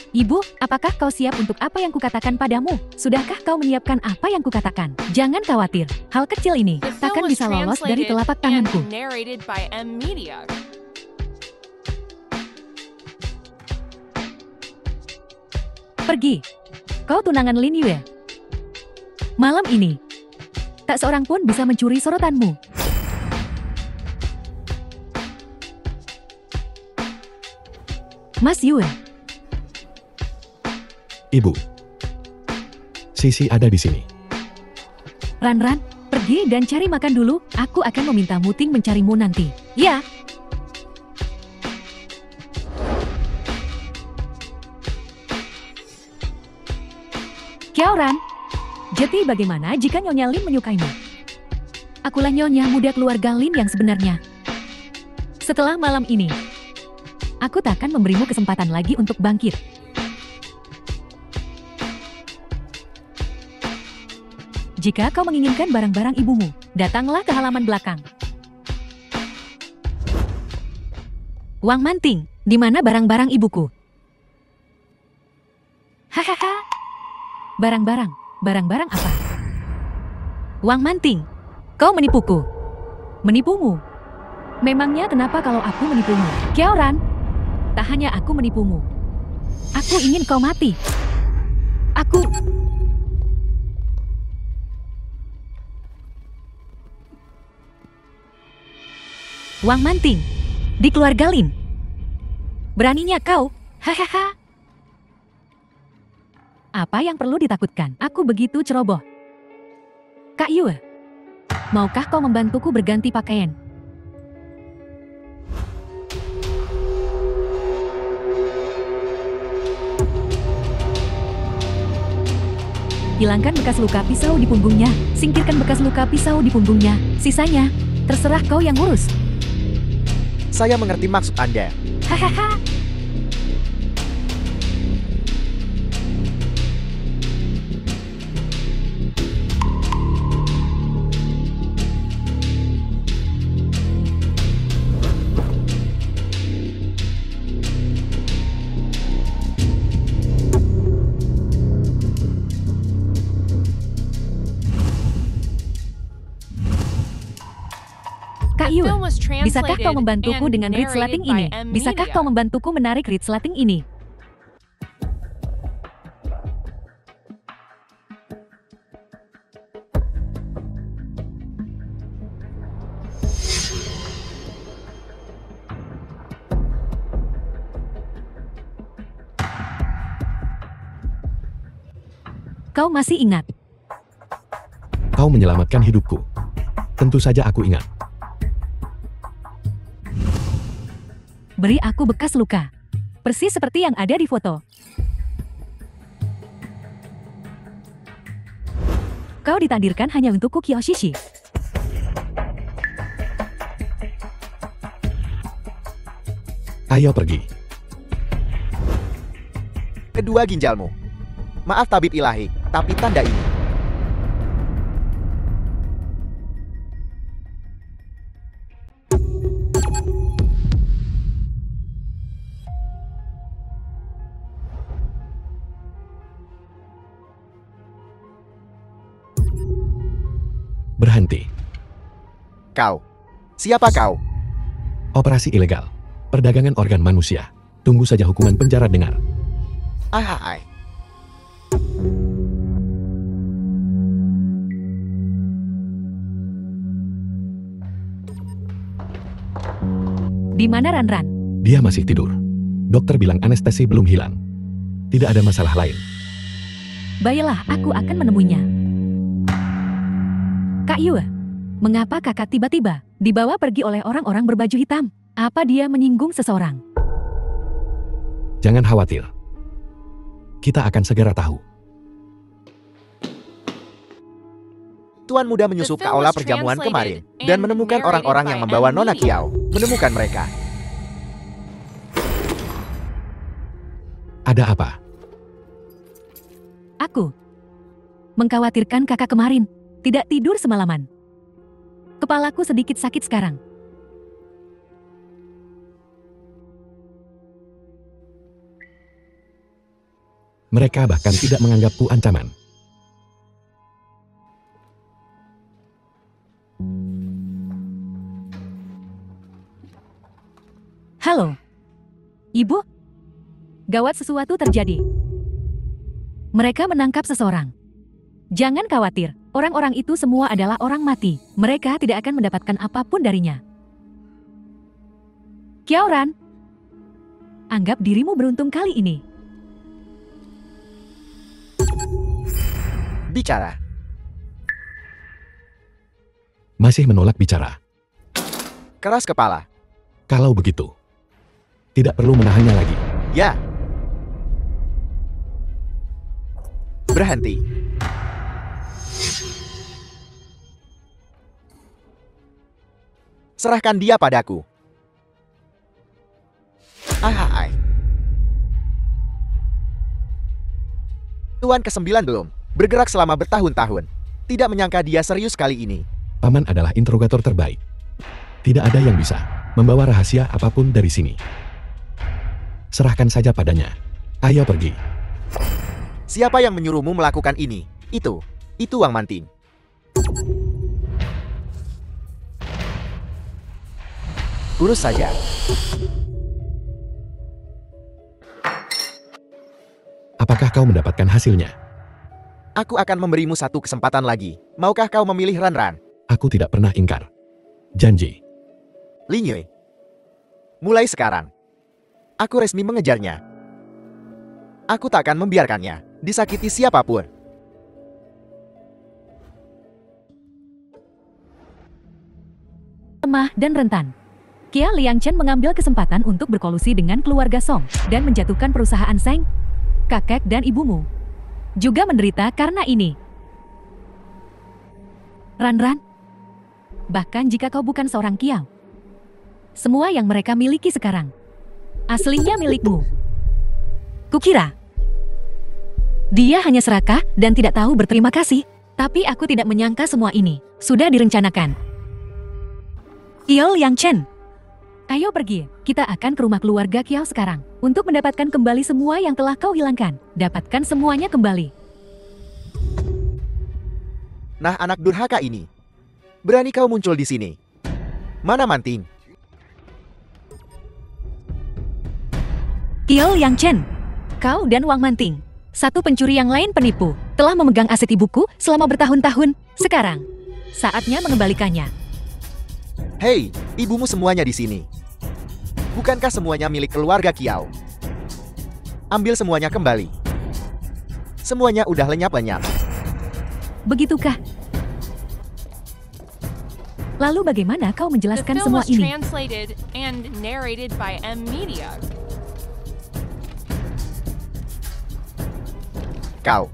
A: Ibu, apakah kau siap untuk apa yang kukatakan padamu? Sudahkah kau menyiapkan apa yang kukatakan? Jangan khawatir, hal kecil ini
D: The film
A: takkan
D: was
A: bisa lolos dari
D: translated
A: telapak
D: and
A: tanganku.
D: narrated by M Media.
A: Pergi. Kau tunangan Lin Yue. Malam ini, tak seorang pun bisa mencuri sorotanmu. Mas Yue,
C: Ibu. Sisi ada di sini.
A: Ran-Ran, pergi dan cari makan dulu. Aku akan meminta Muting mencarimu nanti. Ya. Kiauran, jadi bagaimana jika Nyonya Lin menyukaimu? Akulah Nyonya muda keluarga Lin yang sebenarnya. Setelah malam ini, aku tak akan memberimu kesempatan lagi untuk bangkit. Jika kau menginginkan barang-barang ibumu, datanglah ke halaman belakang. Wang Manting, di mana barang-barang ibuku? Hahaha. Barang-barang apa? Wang Manting, kau menipuku. Menipumu? Memangnya kenapa kalau aku menipumu? Kiauran, tak hanya aku menipumu. Aku ingin kau mati. Aku... Wang Manting, di keluarga Lin. Beraninya kau, hahaha. Apa yang perlu ditakutkan? Aku begitu ceroboh. Kak Yue, maukah kau membantuku berganti pakaian? Hilangkan bekas luka pisau di punggungnya, singkirkan bekas luka pisau di punggungnya, sisanya, terserah kau yang ngurus.
B: Saya mengerti maksud Anda.
A: Hahaha.
D: was
A: Bisakah
D: translated
A: kau membantuku
D: and
A: dengan read slating
D: narrated by
A: ini?
D: M
A: Bisakah
D: Media.
A: kau membantuku menarik read slating ini? Kau masih ingat?
C: Kau menyelamatkan hidupku. Tentu saja aku ingat.
A: Beri aku bekas luka. Persis seperti yang ada di foto. Kau ditakdirkan hanya untukku, Kyoshishi.
C: Ayo pergi.
B: Kedua ginjalmu. Maaf tabib ilahi, tapi tanda ini.
C: Berhenti.
B: Kau. Siapa kau?
C: Operasi ilegal. Perdagangan organ manusia. Tunggu saja hukuman penjara dengar.
B: Ahai.
A: Di mana Ranran?
C: Dia masih tidur. Dokter bilang anestesi belum hilang. Tidak ada masalah lain.
A: Baiklah, aku akan menemuinya. Kak Yue, mengapa kakak tiba-tiba dibawa pergi oleh orang-orang berbaju hitam? Apa dia menyinggung seseorang?
C: Jangan khawatir. Kita akan segera tahu.
B: Tuan muda menyusup ke aula perjamuan kemarin dan menemukan orang-orang yang membawa Nona Kiao. Menemukan mereka.
C: Ada apa?
A: Aku mengkhawatirkan kakak kemarin. Tidak tidur semalaman. Kepalaku sedikit sakit sekarang.
C: Mereka bahkan tidak menganggapku ancaman.
A: Halo. Ibu? Gawat, sesuatu terjadi. Mereka menangkap seseorang. Jangan khawatir, orang-orang itu semua adalah orang mati. Mereka tidak akan mendapatkan apapun darinya. Kiaoran, anggap dirimu beruntung kali ini.
B: Bicara.
C: Masih menolak bicara.
B: Keras kepala.
C: Kalau begitu, tidak perlu menahannya lagi.
B: Ya. Berhenti. Serahkan dia padaku. Ahai. Tuan ke-9 belum. Bergerak selama bertahun-tahun. Tidak menyangka dia serius kali ini.
C: Paman adalah interrogator terbaik. Tidak ada yang bisa membawa rahasia apapun dari sini. Serahkan saja padanya. Ayo pergi.
B: Siapa yang menyuruhmu melakukan ini? Itu Wang Manting. Urus saja.
C: Apakah kau mendapatkan hasilnya?
B: Aku akan memberimu satu kesempatan lagi. Maukah kau memilih Ranran?
C: Aku tidak pernah ingkar. Janji.
B: Ling Yue. Mulai sekarang, aku resmi mengejarnya. Aku tak akan membiarkannya disakiti siapapun.
A: Lemah dan rentan. Kia Liangchen mengambil kesempatan untuk berkolusi dengan keluarga Song dan menjatuhkan perusahaan Seng. Kakek dan ibumu juga menderita karena ini. Ranran, bahkan jika kau bukan seorang Kiao, semua yang mereka miliki sekarang aslinya milikmu. Kukira dia hanya serakah dan tidak tahu berterima kasih, tapi aku tidak menyangka semua ini sudah direncanakan. Kiao Liangchen, ayo pergi, kita akan ke rumah keluarga Kiao sekarang untuk mendapatkan kembali semua yang telah kau hilangkan. Dapatkan semuanya kembali.
B: Nah, anak durhaka ini. Berani kau muncul di sini. Mana Manting?
A: Kiao Yang Chen, kau dan Wang Manting, satu pencuri yang lain penipu, telah memegang aset ibuku selama bertahun-tahun. Sekarang, saatnya mengembalikannya.
B: Hei, ibumu semuanya di sini. Bukankah semuanya milik keluarga Kiao? Ambil semuanya kembali. Semuanya udah lenyap-lenyap.
A: Begitukah? Lalu bagaimana kau
D: The
A: menjelaskan
D: film
A: semua
D: was
A: ini?
D: translated and narrated by M Media.
B: Kau.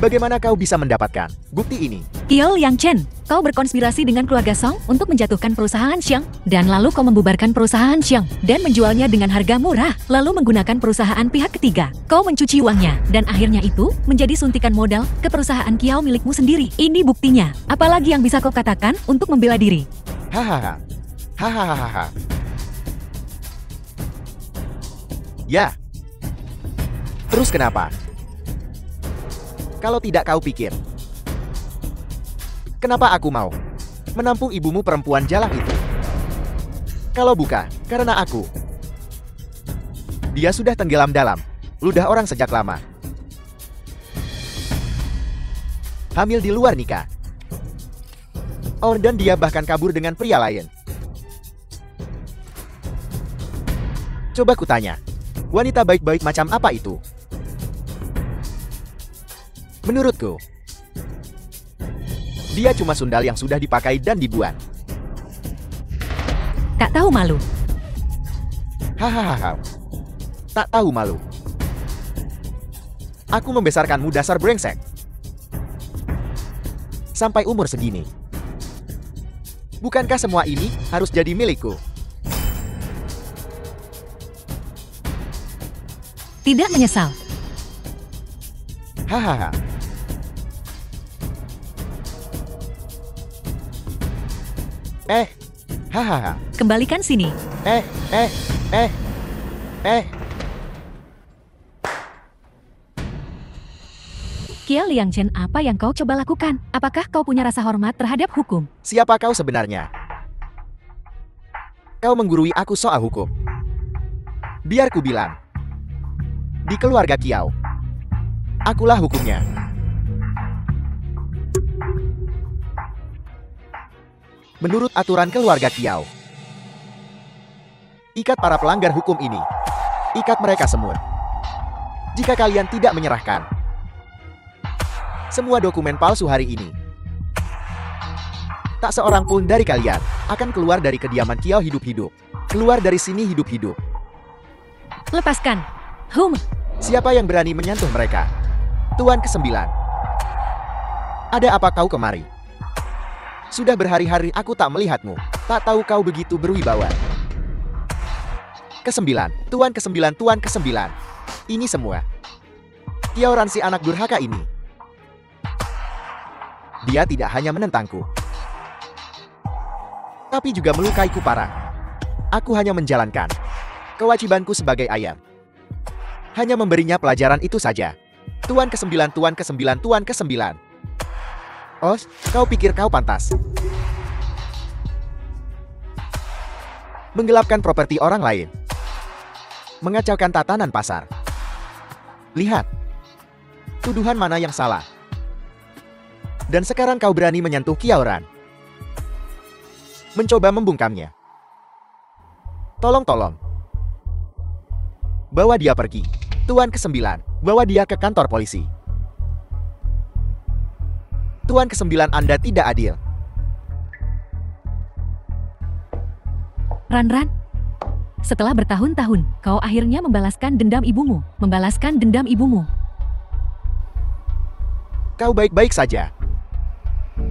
B: Bagaimana kau bisa mendapatkan bukti ini?
A: Kiao Yang Chen, kau berkonspirasi dengan keluarga Song untuk menjatuhkan perusahaan Xiang, dan lalu kau membubarkan perusahaan Xiang, dan menjualnya dengan harga murah, lalu menggunakan perusahaan pihak ketiga. Kau mencuci uangnya, dan akhirnya itu menjadi suntikan modal ke perusahaan Kiao milikmu sendiri. Ini buktinya. Apalagi yang bisa kau katakan untuk membela diri?
B: Hahaha. Hahaha. Ya. Terus kenapa? Kalau tidak kau pikir, kenapa aku mau menampung ibumu perempuan jalang itu? Kalau bukan karena aku. Dia sudah tenggelam dalam ludah orang sejak lama. Hamil di luar nikah. Oh, dan dia bahkan kabur dengan pria lain. Coba kutanya, wanita baik-baik macam apa itu? Menurutku, dia cuma sundal yang sudah dipakai dan dibuat.
A: Tak tahu malu.
B: Hahaha. Tak tahu malu. Aku membesarkanmu dasar brengsek. Sampai umur segini. Bukankah semua ini harus jadi milikku?
A: Tidak menyesal.
B: Hahaha. Hahaha.
A: Kembalikan sini.
B: Eh.
A: Kiao Yang Chen, apa yang kau coba lakukan? Apakah kau punya rasa hormat terhadap hukum?
B: Siapa kau sebenarnya? Kau menggurui aku soal hukum. Biar ku bilang. Di keluarga Kiao, akulah hukumnya. Menurut aturan keluarga Kiao, ikat para pelanggar hukum ini. Ikat mereka semua. Jika kalian tidak menyerahkan semua dokumen palsu hari ini, tak seorang pun dari kalian akan keluar dari kediaman Kiao hidup-hidup. Keluar dari sini hidup-hidup.
A: Lepaskan.
B: Siapa yang berani menyentuh mereka? Tuan ke-9. Ada apa kau kemari? Sudah berhari-hari aku tak melihatmu. Tak tahu kau begitu berwibawa. Ke-9. Tuan ke-9. Tuan ke-9. Ini semua Kiaoran si anak durhaka ini. Dia tidak hanya menentangku, tapi juga melukaiku parah. Aku hanya menjalankan kewajibanku sebagai ayah. Hanya memberinya pelajaran itu saja. Tuan ke-9. Tuan ke-9. Tuan ke-9. Oh, kau pikir kau pantas menggelapkan properti orang lain, mengacaukan tatanan pasar. Lihat, tuduhan mana yang salah. Dan sekarang kau berani menyentuh Kiaoran, mencoba membungkamnya. Tolong, bawa dia pergi. Tuan ke-9, bawa dia ke kantor polisi. Tuan ke-9, Anda tidak adil.
A: Ran, setelah bertahun-tahun, kau akhirnya membalaskan dendam ibumu.
B: Kau baik-baik saja.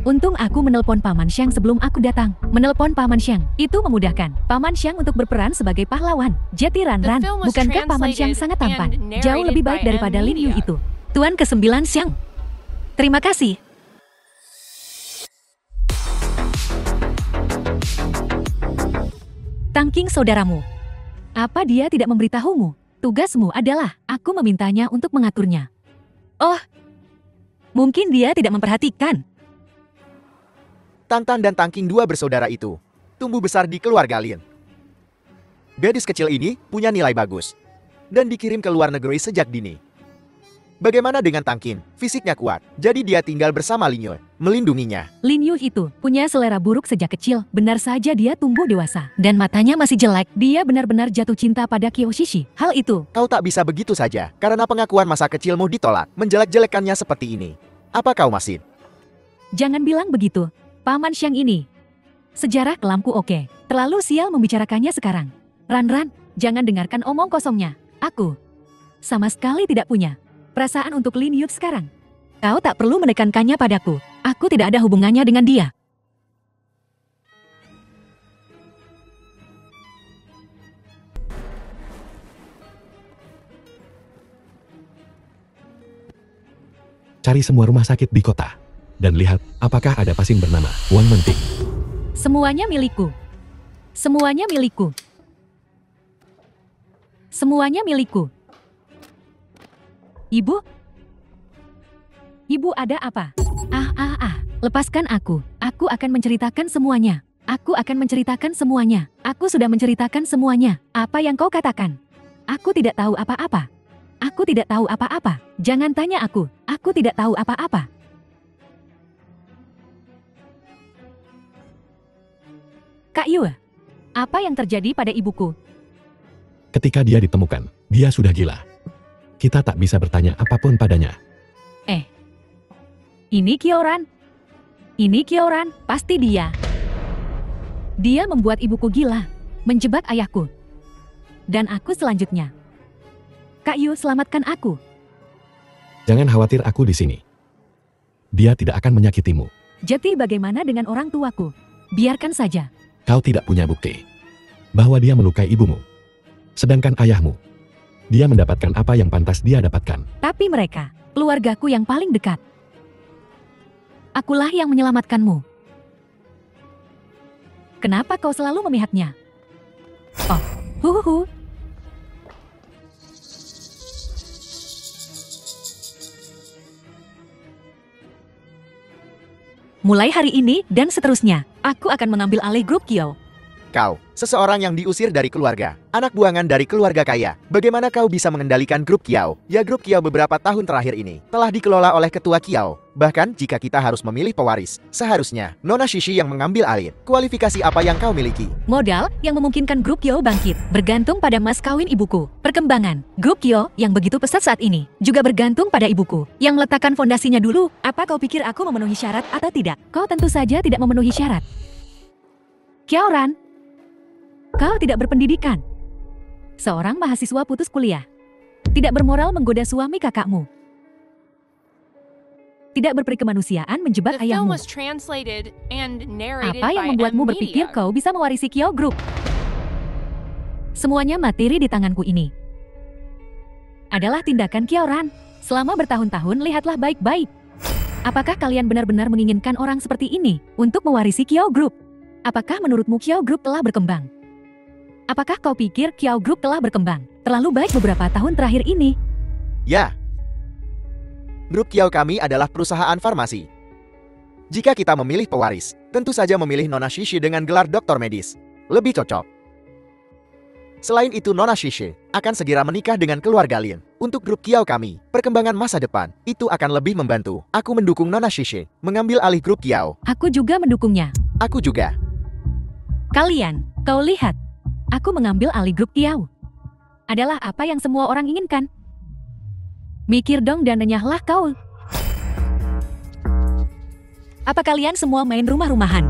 A: Untung aku menelpon Paman Xiang sebelum aku datang. Menelpon Paman Xiang, itu memudahkan Paman Xiang untuk berperan sebagai pahlawan. Jadi Ran,
D: The film was
A: bukankah Paman Xiang sangat tampan? Jauh lebih baik daripada Lin Yu itu. Tuan ke-9 Xiang. Terima kasih. Tangking saudaramu. Apa dia tidak memberitahumu? Tugasmu adalah, aku memintanya untuk mengaturnya. Oh, mungkin dia tidak memperhatikan.
B: Tantan dan Tangking, dua bersaudara itu, tumbuh besar di keluarga Lin. Gadis kecil ini punya nilai bagus dan dikirim ke luar negeri sejak dini. Bagaimana dengan Tangkin? Fisiknya kuat, jadi dia tinggal bersama Lin Yu, melindunginya.
A: Lin Yu itu punya selera buruk sejak kecil. Benar saja dia tumbuh dewasa. Dan matanya masih jelek. Dia benar-benar jatuh cinta pada Kyo Shishi. Hal itu.
B: Kau tak bisa begitu saja, karena pengakuan masa kecilmu ditolak. Menjelek-jelekannya seperti ini. Apa kau masih?
A: Jangan bilang begitu. Paman Xiang ini. Sejarah kelamku oke. Terlalu sial membicarakannya sekarang. Ran, jangan dengarkan omong kosongnya. Aku sama sekali tidak punya perasaan untuk Lin Yu sekarang. Kau tak perlu menekankannya padaku. Aku tidak ada hubungannya dengan dia.
C: Cari semua rumah sakit di kota. Dan lihat apakah ada pasien bernama Wang Menting.
A: Semuanya milikku. Semuanya milikku. Semuanya milikku. Ibu? Ibu ada apa? Lepaskan aku. Aku akan menceritakan semuanya. Aku akan menceritakan semuanya. Aku sudah menceritakan semuanya. Apa yang kau katakan? Aku tidak tahu apa-apa. Aku tidak tahu apa-apa. Jangan tanya aku. Aku tidak tahu apa-apa. Kak Yu, apa yang terjadi pada ibuku?
C: Ketika dia ditemukan, dia sudah gila. Kita tak bisa bertanya apapun padanya.
A: Ini Kyoran. Ini Kyoran, pasti dia. Dia membuat ibuku gila, menjebak ayahku. Dan aku selanjutnya. Kak Yu, selamatkan aku.
C: Jangan khawatir, aku di sini. Dia tidak akan menyakitimu.
A: Jadi bagaimana dengan orang tuaku? Biarkan saja.
C: Kau tidak punya bukti bahwa dia melukai ibumu. Sedangkan ayahmu, dia mendapatkan apa yang pantas dia dapatkan.
A: Tapi mereka, keluargaku yang paling dekat. Akulah yang menyelamatkanmu. Kenapa kau selalu memihaknya? Oh, huhuhu. Mulai hari ini dan seterusnya, aku akan mengambil alih grup Kyo.
B: Kau, seseorang yang diusir dari keluarga, anak buangan dari keluarga kaya. Bagaimana kau bisa mengendalikan grup Kiao? Ya, grup Kiao beberapa tahun terakhir ini telah dikelola oleh ketua Kiao. Bahkan jika kita harus memilih pewaris, seharusnya Nona Shishi yang mengambil alih. Kualifikasi apa yang kau miliki?
A: Modal yang memungkinkan grup Kyo bangkit bergantung pada mas kawin ibuku. Perkembangan grup Kyo yang begitu pesat saat ini juga bergantung pada ibuku yang meletakkan fondasinya dulu. Apa kau pikir aku memenuhi syarat atau tidak? Kau tentu saja tidak memenuhi syarat. Kyoran, kau tidak berpendidikan. Seorang mahasiswa putus kuliah. Tidak bermoral menggoda suami kakakmu. Tidak berperi kemanusiaan menjebak
D: The film
A: ayahmu.
D: was translated and narrated
A: Apa yang
D: by
A: membuatmu
D: M
A: berpikir
D: Media.
A: kau bisa mewarisi Kyo Group? Semuanya materi di tanganku ini adalah tindakan Kyoran. Selama bertahun-tahun lihatlah baik-baik. Apakah kalian benar-benar menginginkan orang seperti ini untuk mewarisi Kyo Group? Apakah menurutmu Kyo Group telah berkembang? Apakah kau pikir Kyo Group telah berkembang terlalu baik beberapa tahun terakhir ini?
B: Ya. Grup Kiao kami adalah perusahaan farmasi. Jika kita memilih pewaris, tentu saja memilih Nona Shishi dengan gelar doktor medis. Lebih cocok. Selain itu, Nona Shishi akan segera menikah dengan keluarga Lin. Untuk grup Kiao kami, perkembangan masa depan itu akan lebih membantu. Aku mendukung Nona Shishi mengambil alih grup Kiao.
A: Aku juga mendukungnya.
B: Aku juga.
A: Kalian, kau lihat. Aku mengambil alih grup Kiao. Adalah apa yang semua orang inginkan. Mikir dong dan renyahlah kau. Apa kalian semua main rumah-rumahan?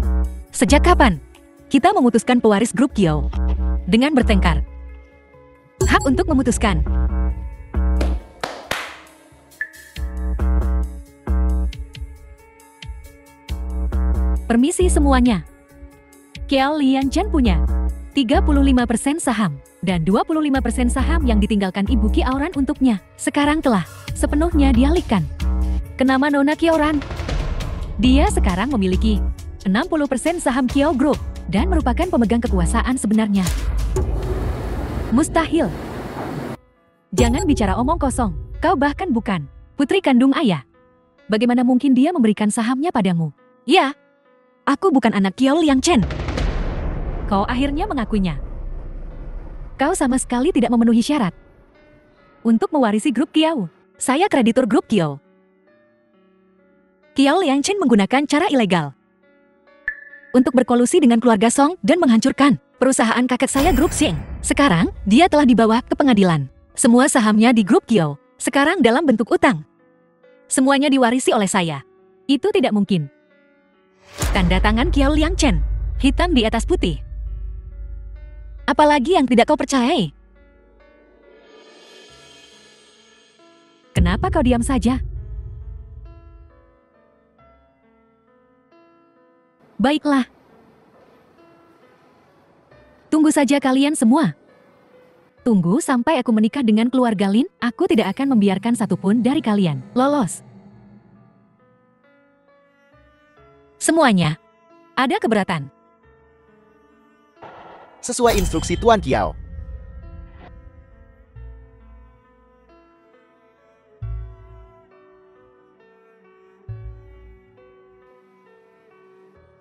A: Sejak kapan kita memutuskan pewaris grup Kyo? Dengan bertengkar. Hak untuk memutuskan. Permisi semuanya. Kiao Lian Chen punya 35% saham dan 25% saham yang ditinggalkan Ibu Kyoran untuknya. Sekarang telah sepenuhnya dialihkan ke nama Nona Kyoran. Dia sekarang memiliki 60% saham Kyo Group dan merupakan pemegang kekuasaan sebenarnya. Mustahil. Jangan bicara omong kosong. Kau bahkan bukan putri kandung ayah. Bagaimana mungkin dia memberikan sahamnya padamu? Ya. aku bukan anak Kiao Liang Chen. Kau akhirnya mengakuinya. Kau sama sekali tidak memenuhi syarat untuk mewarisi grup Kiao. Saya kreditur grup Kiao. Kiao Liang Chen menggunakan cara ilegal untuk berkolusi dengan keluarga Song dan menghancurkan perusahaan kakek saya grup Xing. Sekarang, dia telah dibawa ke pengadilan. Semua sahamnya di grup Kiao sekarang dalam bentuk utang. Semuanya diwarisi oleh saya. Itu tidak mungkin. Tanda tangan Kiao Liang Chen, hitam di atas putih. Apalagi yang tidak kau percayai? Kenapa kau diam saja? Baiklah. Tunggu saja kalian semua. Tunggu sampai aku menikah dengan keluarga Lin, aku tidak akan membiarkan satupun dari kalian lolos. Semuanya. Ada keberatan.
B: Sesuai instruksi Tuan Kiao.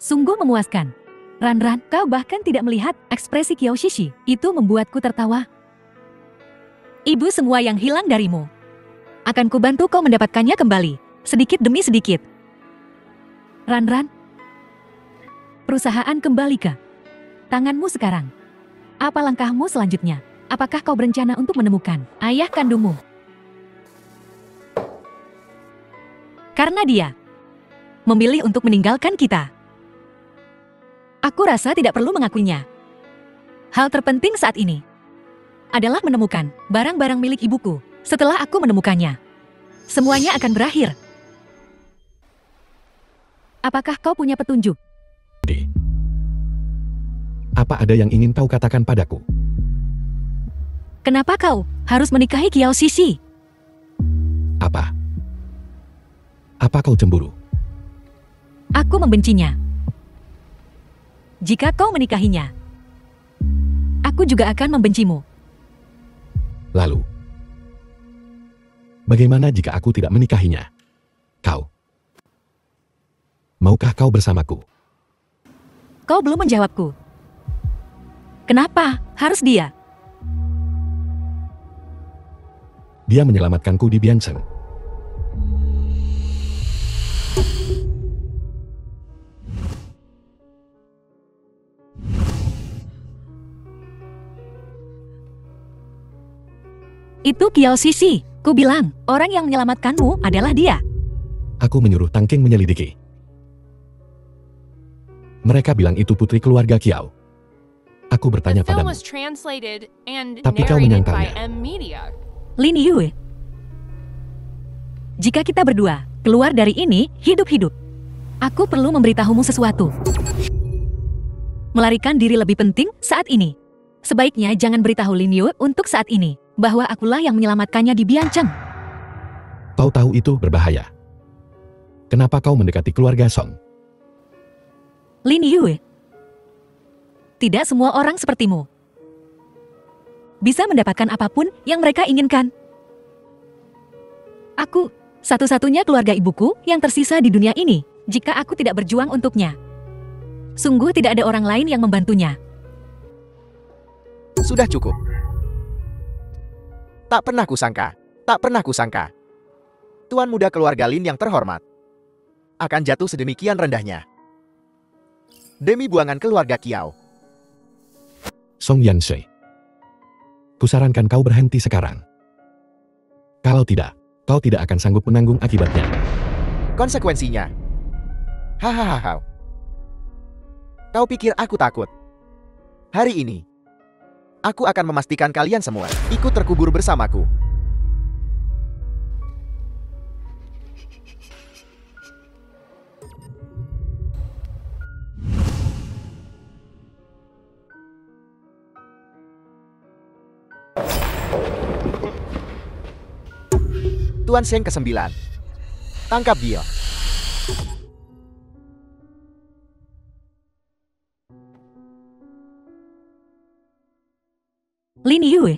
A: Sungguh memuaskan. Ran, kau bahkan tidak melihat ekspresi Kiao Shishi. Itu membuatku tertawa. Ibu semua yang hilang darimu. Akan kubantu kau mendapatkannya kembali. Sedikit demi sedikit. Ran, perusahaan kembali ke tanganmu sekarang. Apa langkahmu selanjutnya? Apakah kau berencana untuk menemukan ayah kandungmu? Karena dia memilih untuk meninggalkan kita. Aku rasa tidak perlu mengakuinya. Hal terpenting saat ini adalah menemukan barang-barang milik ibuku. Setelah aku menemukannya, semuanya akan berakhir. Apakah kau punya petunjuk?
C: Apa ada yang ingin kau katakan padaku?
A: Kenapa kau harus menikahi Kiao Shishi?
C: Apa? Apa kau cemburu?
A: Aku membencinya. Jika kau menikahinya, aku juga akan membencimu.
C: Lalu, bagaimana jika aku tidak menikahinya? Kau? Maukah kau bersamaku?
A: Kau belum menjawabku. Kenapa harus dia?
C: Dia menyelamatkanku di Biancheng.
A: Itu Kiao Shishi. Ku bilang, orang yang menyelamatkanmu adalah dia.
C: Aku menyuruh Tangking menyelidiki. Mereka bilang itu putri keluarga Kiao. Aku bertanya
D: The film
C: padamu.
D: was translated and
C: Tapi kau
D: narrated by
C: menyangkalnya.
D: M Media.
A: Lin Yue. Jika kita berdua keluar dari ini hidup-hidup, aku perlu memberitahumu sesuatu. Melarikan diri lebih penting saat ini. Sebaiknya jangan beritahu Lin Yue untuk saat ini, bahwa akulah yang menyelamatkannya di Biancheng.
C: Kau tahu itu berbahaya. Kenapa kau mendekati keluarga Song?
A: Lin Yue. Tidak semua orang sepertimu bisa mendapatkan apapun yang mereka inginkan. Aku, satu-satunya keluarga ibuku yang tersisa di dunia ini, jika aku tidak berjuang untuknya. Sungguh tidak ada orang lain yang membantunya.
B: Sudah cukup. Tak pernah kusangka. Tuan muda keluarga Lin yang terhormat akan jatuh sedemikian rendahnya. Demi buangan keluarga Kiao.
C: Song Yanshe. Kusarankan kau berhenti sekarang. Kalau tidak, kau tidak akan sanggup menanggung akibatnya.
B: Konsekuensinya. Hahaha. Kau pikir aku takut? Hari ini, aku akan memastikan kalian semua ikut terkubur bersamaku. Tuan Sheng ke-9. Tangkap dia.
A: Lin Yue.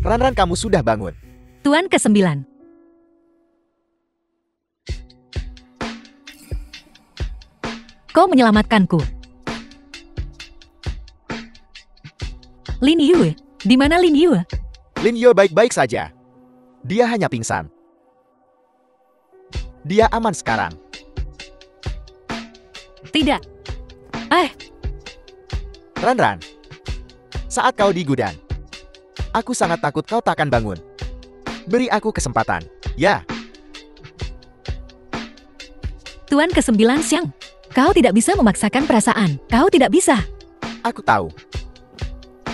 B: Ran, kamu sudah bangun.
A: Tuan ke-9. kau menyelamatkanku. Lin Yue, di mana Lin Yue?
B: Lin Yue baik-baik saja. Dia hanya pingsan. Dia aman sekarang.
A: Tidak.
B: Ran, saat kau di gudang, aku sangat takut kau takkan bangun. Beri aku kesempatan, ya.
A: Tuan ke-9 Xiang, kau tidak bisa memaksakan perasaan. Kau tidak bisa.
B: Aku tahu.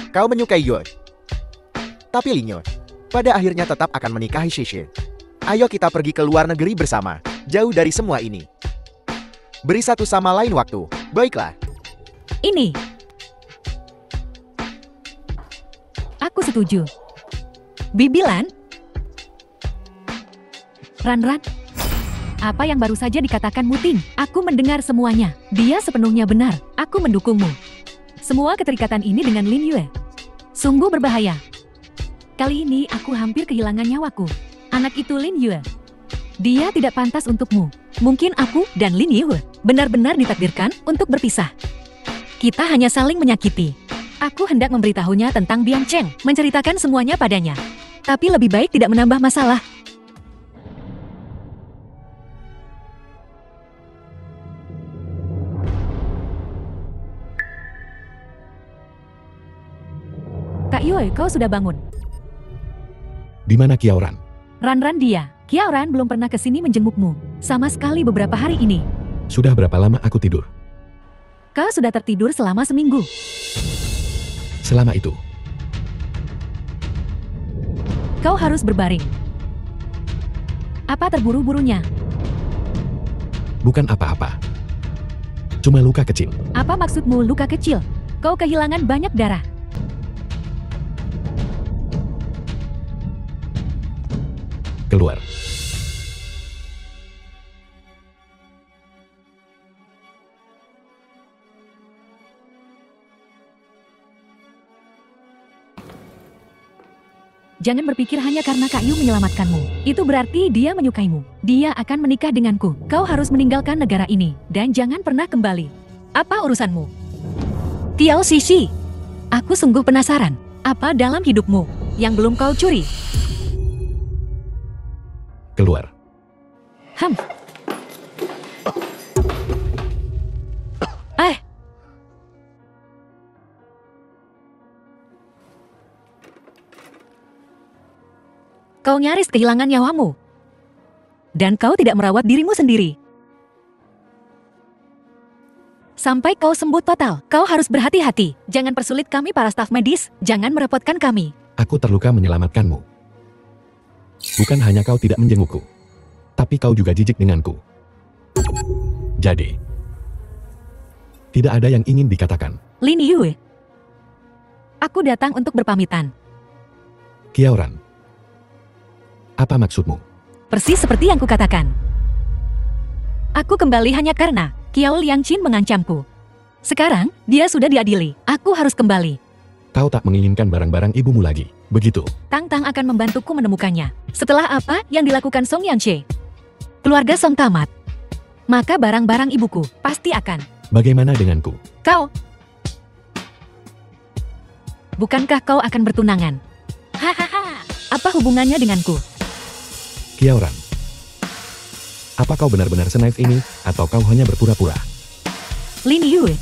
B: Kau menyukai Yue. Tapi Lin Yue, pada akhirnya tetap akan menikahi Xixi. Ayo kita pergi ke luar negeri bersama, jauh dari semua ini. Beri satu sama lain waktu, baiklah.
A: Ini. Aku setuju. Bibilan? Ran. Apa yang baru saja dikatakan Muting? Aku mendengar semuanya. Dia sepenuhnya benar. Aku mendukungmu. Semua keterikatan ini dengan Lin Yue sungguh berbahaya. Kali ini aku hampir kehilangan nyawaku. Anak itu Lin Yue. Dia tidak pantas untukmu. Mungkin aku dan Lin Yue benar-benar ditakdirkan untuk berpisah. Kita hanya saling menyakiti. Aku hendak memberitahunya tentang Bian Cheng, menceritakan semuanya padanya. Tapi lebih baik tidak menambah masalah. Kak Yue, kau sudah bangun.
C: Di mana Kiaoran?
A: Ran dia. Kiaoran belum pernah kesini menjengukmu. Sama sekali beberapa hari ini.
C: Sudah berapa lama aku tidur?
A: Kau sudah tertidur selama seminggu.
C: Selama itu,
A: Kau harus berbaring. Apa terburu-burunya?
C: bukan apa-apa. Cuma luka kecil.
A: Apa maksudmu luka kecil? Kau kehilangan banyak darah.
C: Keluar.
A: Jangan berpikir hanya karena Kak Yu menyelamatkanmu. Itu berarti dia menyukaimu. Dia akan menikah denganku. Kau harus meninggalkan negara ini. Dan jangan pernah kembali. Apa urusanmu? Tiao Xixi. Aku sungguh penasaran. Apa dalam hidupmu yang belum kau curi?
C: Keluar.
A: Kau nyaris kehilangan nyawamu. Dan kau tidak merawat dirimu sendiri. Sampai kau sembuh total, kau harus berhati-hati. Jangan persulit kami para staf medis, jangan merepotkan kami.
C: Aku terluka menyelamatkanmu. Bukan hanya kau tidak menjengukku, tapi kau juga jijik denganku. Jadi, tidak ada yang ingin dikatakan.
A: Lin Yue. Aku datang untuk berpamitan.
C: Kiaoran, apa maksudmu?
A: Persis seperti yang kukatakan. Aku kembali hanya karena Kiao Liangqin mengancamku. Sekarang, dia sudah diadili. Aku harus kembali.
C: Kau tak menginginkan barang-barang ibumu lagi, begitu?
A: Tang Tang akan membantuku menemukannya. Setelah apa yang dilakukan Song Yanche, keluarga Song tamat. Maka barang-barang ibuku pasti akan.
C: Bagaimana denganku?
A: Kau. Bukankah kau akan bertunangan? Hahaha. Apa hubungannya denganku?
C: Kiaoran, apa kau benar-benar senaif ini, atau kau hanya berpura-pura?
A: Lin Yue.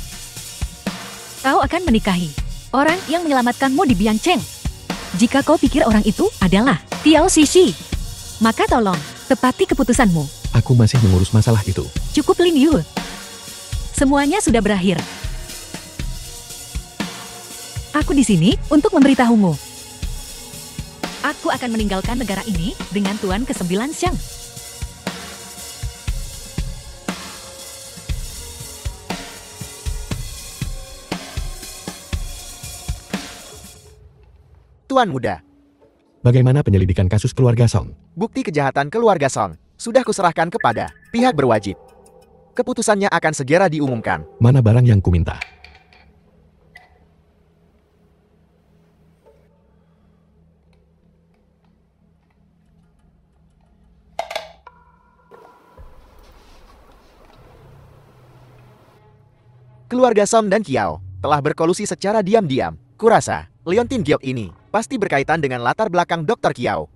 A: Kau akan menikahi orang yang menyelamatkanmu di Biancheng. Jika kau pikir orang itu adalah Tiao Xixi, maka tolong, tepati keputusanmu.
C: Aku masih mengurus masalah itu.
A: Cukup Lin Yue. Semuanya sudah berakhir. Aku di sini untuk memberitahumu. Aku akan meninggalkan negara ini dengan Tuan ke-9 Xiang.
B: Tuan muda,
C: Bagaimana penyelidikan kasus keluarga Song?
B: bukti kejahatan keluarga Song sudah kuserahkan kepada pihak berwajib. Keputusannya akan segera diumumkan.
C: Mana barang yang kuminta?
B: Keluarga Song dan Kiao telah berkolusi secara diam-diam. Kurasa, Leontin Giok ini pasti berkaitan dengan latar belakang Dr. Kiao.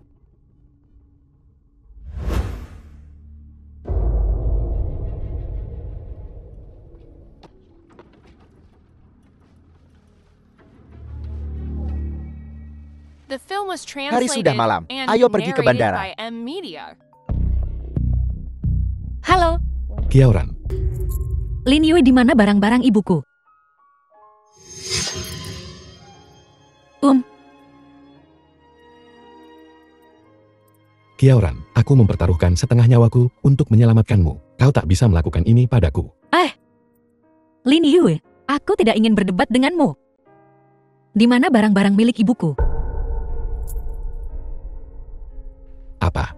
D: The film was
B: Hari
D: translated
B: sudah malam.
D: and
B: Ayo pergi ke
D: narrated
B: bandara.
D: by M Media.
A: Halo,
C: Kiaoran,
A: Lin Yue di mana barang-barang ibuku?
C: Kiaoran, aku mempertaruhkan setengah nyawaku untuk menyelamatkanmu. Kau tak bisa melakukan ini padaku.
A: Lin Yue, aku tidak ingin berdebat denganmu. Di mana barang-barang milik ibuku?
C: Apa?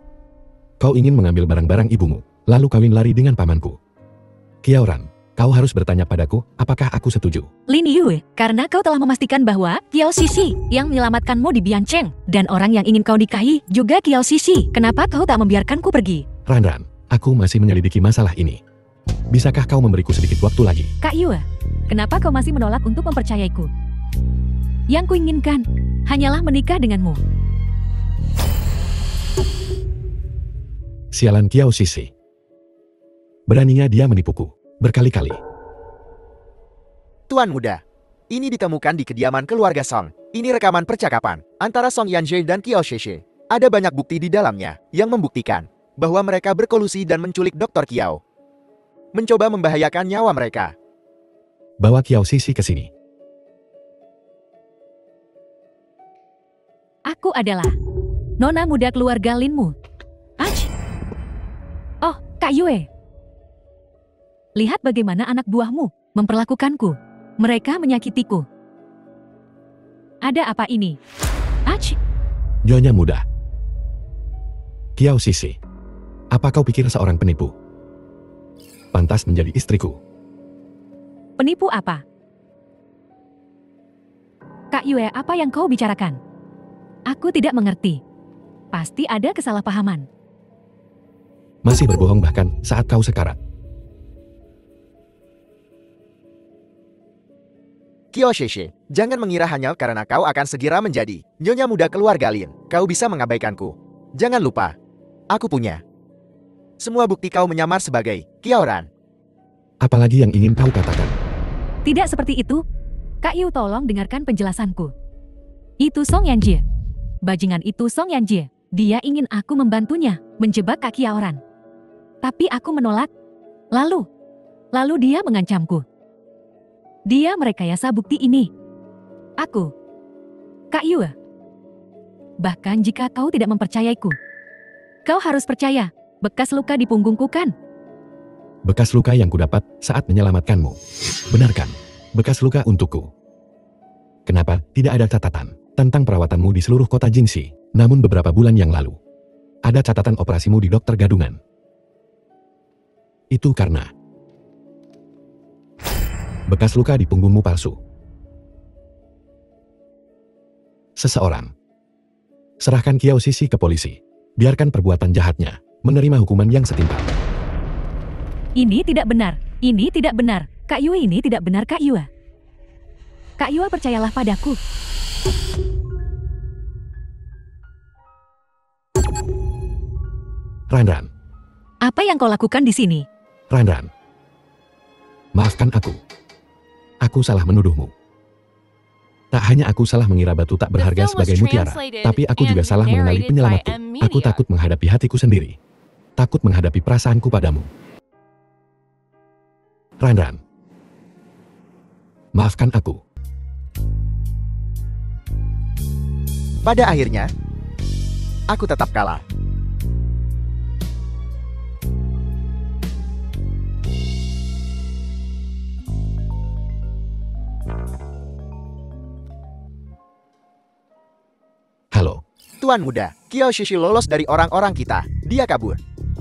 C: Kau ingin mengambil barang-barang ibumu, lalu kawin lari dengan pamanku? Kiaoran, kau harus bertanya padaku, apakah aku setuju?
A: Lin Yue, karena kau telah memastikan bahwa Kiao Sisi yang menyelamatkanmu di Biancheng, dan orang yang ingin kau nikahi juga Kiao Sisi. Kenapa kau tak membiarkanku pergi?
C: Ran, aku masih menyelidiki masalah ini. Bisakah kau memberiku sedikit waktu lagi?
A: Kak Yue, kenapa kau masih menolak untuk mempercayaiku? Yang kuinginkan hanyalah menikah denganmu.
C: Sialan Kiao Sisi. Beraninya dia menipuku, berkali-kali.
B: Tuan muda, ini ditemukan di kediaman keluarga Song. Ini rekaman percakapan antara Song Yanjie dan Kiao Sheshe. Ada banyak bukti di dalamnya yang membuktikan bahwa mereka berkolusi dan menculik Dr. Kiao. Mencoba membahayakan nyawa mereka.
C: Bawa Kiao Sisi ke sini.
A: Aku adalah nona muda keluarga Linmu. Ach. Oh, Kak Yue. Lihat bagaimana anak buahmu memperlakukanku. Mereka menyakitiku. Ada apa ini? Ach.
C: Nyonya muda. Kiao Sisi. Apa kau pikir seorang penipu pantas menjadi istriku?
A: Penipu apa? Kak Yue, apa yang kau bicarakan? Aku tidak mengerti. Pasti ada kesalahpahaman.
C: Masih berbohong bahkan saat kau sekarat.
B: Kiao Sheshe, jangan mengira hanya karena kau akan segera menjadi nyonya muda keluarga Lin, kau bisa mengabaikanku. Jangan lupa, aku punya semua bukti kau menyamar sebagai Kiaoran.
C: Apalagi yang ingin kau katakan?
A: Tidak seperti itu. Kak Yu, tolong dengarkan penjelasanku. Itu Song Yanjie. Bajingan itu Song Yanjie. Dia ingin aku membantunya menjebak Kak Kiaoran. Tapi aku menolak. Lalu dia mengancamku. Dia merekayasa bukti ini. Aku. Kak Yu. Bahkan jika kau tidak mempercayaiku, kau harus percaya. Bekas luka di punggungku kan?
C: Bekas luka yang kudapat saat menyelamatkanmu. Benarkan, bekas luka untukku. Kenapa tidak ada catatan tentang perawatanmu di seluruh kota Jingxi? Namun beberapa bulan yang lalu, ada catatan operasimu di dokter gadungan. Itu karena bekas luka di punggungmu palsu. Seseorang. Serahkan Kiao Sisi ke polisi. Biarkan perbuatan jahatnya menerima hukuman yang setimpal.
A: Ini tidak benar. Ini tidak benar. Kak Yue, ini tidak benar, Kak Yue. Kak Yue, percayalah padaku.
C: Ran.
A: Apa yang kau lakukan di sini?
C: Ran. Maafkan aku. Aku salah menuduhmu. Tak hanya aku salah mengira batu tak berharga
D: film was
C: sebagai mutiara,
D: translated
C: tapi aku juga
D: and
C: salah mengenali
D: narrated
C: penyelamatku.
D: by M
C: Aku
D: Media.
C: takut menghadapi hatiku sendiri. Takut menghadapi perasaanku padamu. Ran. Maafkan aku.
B: Pada akhirnya, aku tetap kalah.
C: Halo,
B: Tuan muda, Kiao Shishi lolos dari orang-orang kita. Dia kabur.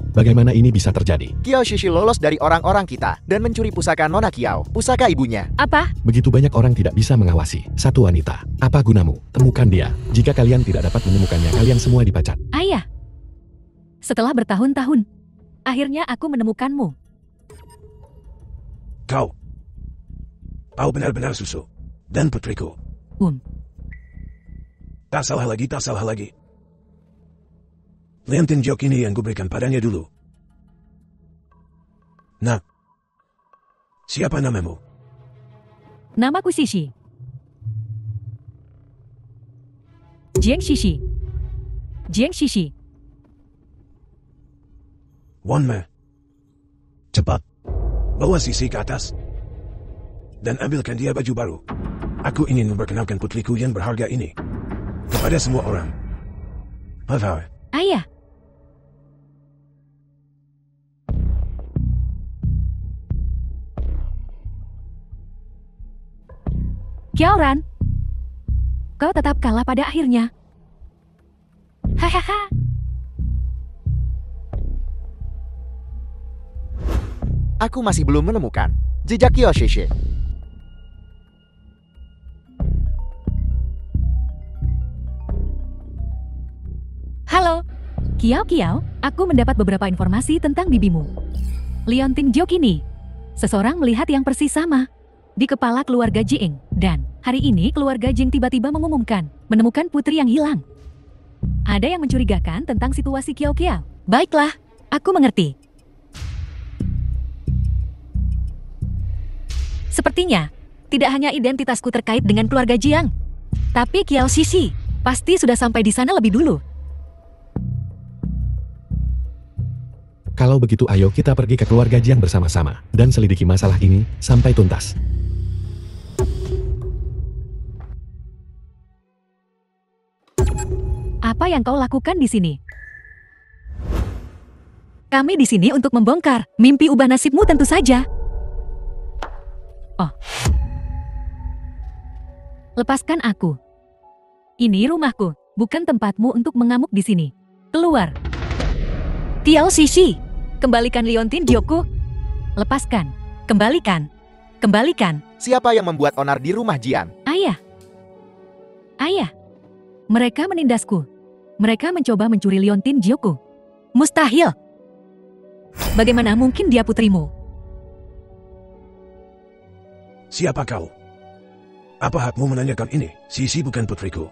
C: bagaimana ini bisa terjadi?
B: Kiao Shishi lolos dari orang-orang kita dan mencuri pusaka Nona Kiao, pusaka ibunya.
A: Apa?
C: Begitu banyak orang tidak bisa mengawasi satu wanita. Apa gunamu? Temukan dia. Jika kalian tidak dapat menemukannya, kalian semua dipecat.
A: Ayah. Setelah
E: Kau benar-benar susu. Dan putriku. Tak salah lagi. Liontin Jok ini yang kuberikan padanya dulu. Nak. Siapa namamu?
A: Namaku Shishi. Jiang Shishi. Jiang Shishi.
E: Wanme. Cepat. Bawa Sisi ke atas. Dan ambilkan dia baju baru. Aku ingin memperkenalkan putriku yang berharga ini. Kepada semua orang. Hafal.
A: Ayah. Kiaoran. Kau tetap kalah pada akhirnya. Hahaha.
B: Aku masih belum menemukan jejak Kiao Shishi.
A: Halo. Kiao, aku mendapat beberapa informasi tentang bibimu. Liontin Jok ini. Seseorang melihat yang persis sama di kepala keluarga Jieng. Dan hari ini keluarga Jieng tiba-tiba mengumumkan menemukan putri yang hilang. Ada yang mencurigakan tentang situasi Kiao. Baiklah, aku mengerti. Sepertinya, tidak hanya identitasku terkait dengan keluarga Jiang, tapi Kiao Shishi pasti sudah sampai di sana lebih dulu.
C: Kalau begitu ayo kita pergi ke keluarga Jiang bersama-sama dan selidiki masalah ini sampai tuntas.
A: Apa yang kau lakukan di sini? Kami di sini untuk membongkar mimpi ubah nasibmu tentu saja. Oh. Lepaskan aku. Ini rumahku, bukan tempatmu untuk mengamuk di sini. Keluar. Kiao Shishi, kembalikan Liontin Jokku. Lepaskan. Kembalikan. Kembalikan.
B: Siapa yang membuat onar di rumah Jian?
A: Ayah. Mereka menindasku. Mereka mencoba mencuri Liontin Jokku. Mustahil. Bagaimana mungkin dia putrimu?
E: Siapa kau? Apa hakmu menanyakan ini? Sisi bukan putriku.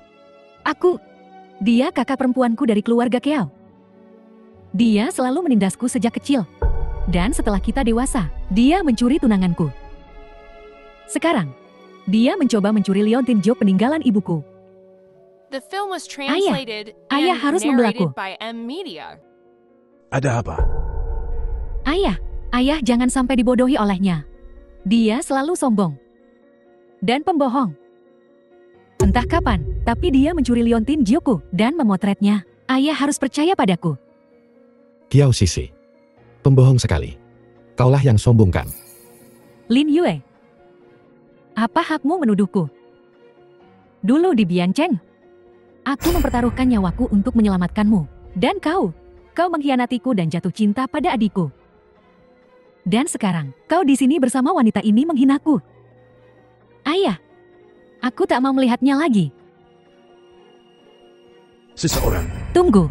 A: Dia kakak perempuanku dari keluarga Kiao. Dia selalu menindasku sejak kecil. Dan setelah kita dewasa, dia mencuri tunanganku. Sekarang, dia mencoba mencuri Liontin Jok peninggalan ibuku.
D: The film was translated
A: Ayah
D: and
A: harus membelaku.
D: narrated by M Media.
E: Ada apa?
A: Ayah jangan sampai dibodohi olehnya. Dia selalu sombong. Dan pembohong. Entah kapan, tapi dia mencuri Liontin Jokku dan memotretnya. Ayah harus percaya padaku.
C: Kiao Shishi. Pembohong sekali. Kaulah yang sombong kan?
A: Lin Yue. Apa hakmu menuduhku? Dulu di Biancheng, aku mempertaruhkan nyawaku untuk menyelamatkanmu. Dan kau mengkhianatiku dan jatuh cinta pada adikku. Dan sekarang, kau di sini bersama wanita ini menghinaku. Ayah, aku tak mau melihatnya lagi.
E: Seseorang.
A: Tunggu.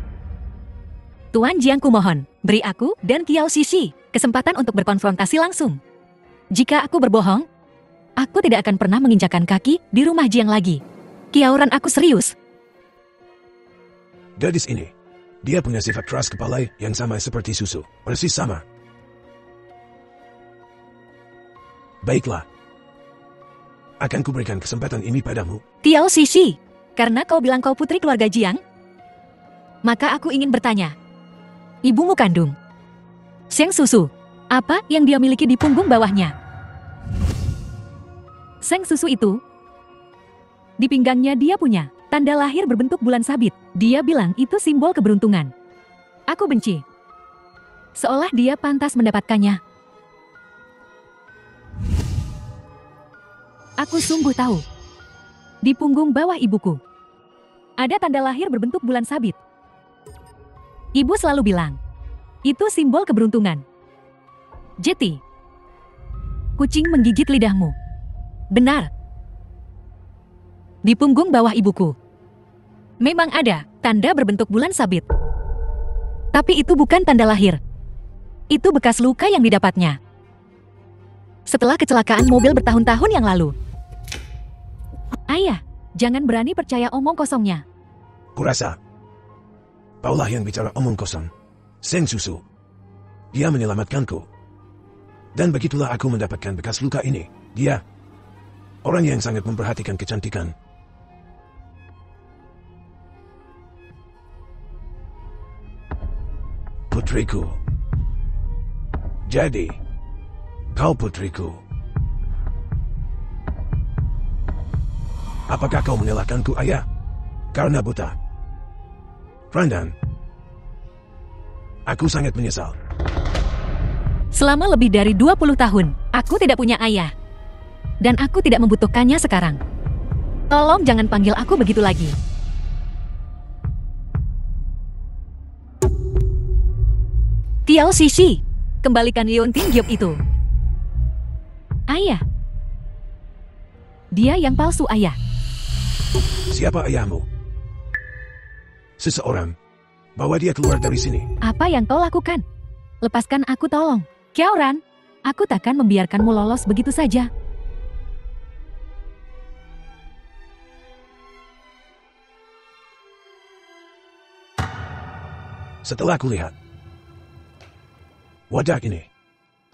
A: Tuan Jiang, kumohon, beri aku dan Kiao Shishi kesempatan untuk berkonfrontasi langsung. Jika aku berbohong, aku tidak akan pernah menginjakan kaki di rumah Jiang lagi. Kiaoran, aku serius.
E: Gadis ini. Dia punya sifat keras kepala yang sama seperti susu. Persis sama. Baiklah. Akan kuberikan kesempatan ini padamu.
A: Kiao Shishi, karena kau bilang kau putri keluarga Jiang, maka aku ingin bertanya. Ibumu kandung, Sheng Susu, apa yang dia miliki di punggung bawahnya? Sheng Susu itu, di pinggangnya dia punya tanda lahir berbentuk bulan sabit. Dia bilang itu simbol keberuntungan. Aku benci. Seolah dia pantas mendapatkannya. Aku sungguh tahu. Di punggung bawah ibuku, ada tanda lahir berbentuk bulan sabit. Ibu selalu bilang, itu simbol keberuntungan. Jeti, kucing menggigit lidahmu. Benar. Di punggung bawah ibuku, memang ada tanda berbentuk bulan sabit. Tapi itu bukan tanda lahir. Itu bekas luka yang didapatnya. Setelah kecelakaan mobil bertahun-tahun yang lalu. Ayah, jangan berani percaya omong kosongnya.
E: Kurasa Paulah yang bicara omong kosong. Seng susu. Dia menyelamatkanku. Dan begitulah aku mendapatkan bekas luka ini. Dia orang yang sangat memperhatikan kecantikan. Putriku. Jadi, kau putriku. Apakah kau menyalahkanku, ayah? Karena buta. Randan, aku sangat menyesal.
A: Selama lebih dari 20 tahun, aku tidak punya ayah. Dan aku tidak membutuhkannya sekarang. Tolong jangan panggil aku begitu lagi. Tiao Shishi, kembalikan Liontin Giok itu. Ayah. Dia yang palsu, ayah.
E: Siapa ayahmu? Seseorang. Bawa dia keluar dari sini.
A: Apa yang kau lakukan? Lepaskan aku, tolong. Kiaoran, aku takkan membiarkanmu lolos begitu saja.
E: Setelah kulihat wajah ini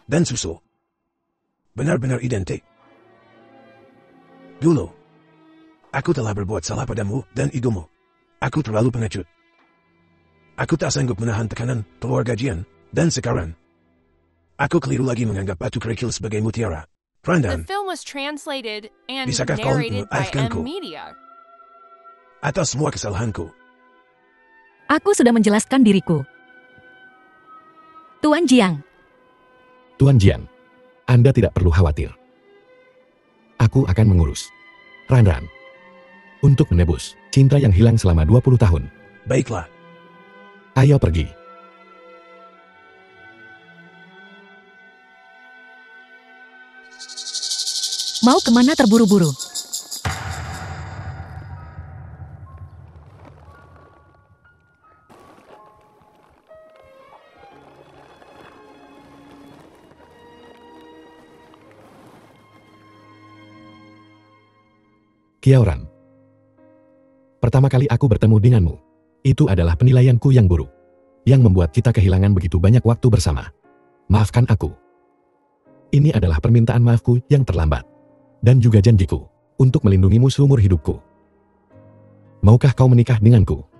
E: dan susu benar-benar identik. Dulu, aku telah berbuat salah padamu dan ibumu. Aku terlalu pengecut. Aku tak sanggup menahan tekanan keluarga Jian, dan sekarang aku keliru lagi menganggap batu kerikil sebagai mutiara.
D: The
E: Randan,
D: film was translated and
E: Bisakah kau
D: narrated by
E: memaafkanku?
D: M-Media.
E: atas semua kesalahanku,
A: Aku sudah menjelaskan diriku. Tuan Jiang,
C: Tuan Jian, Anda tidak perlu khawatir. Aku akan mengurus Ranran untuk menebus cinta yang hilang selama 20 tahun.
E: baiklah.
C: Ayo pergi.
A: mau kemana terburu-buru?
C: Kiaoran, pertama kali aku bertemu denganmu, itu adalah penilaianku yang buruk, yang membuat kita kehilangan begitu banyak waktu bersama. Maafkan aku. Ini adalah permintaan maafku yang terlambat, dan juga janjiku untuk melindungimu seumur hidupku. Maukah kau menikah denganku?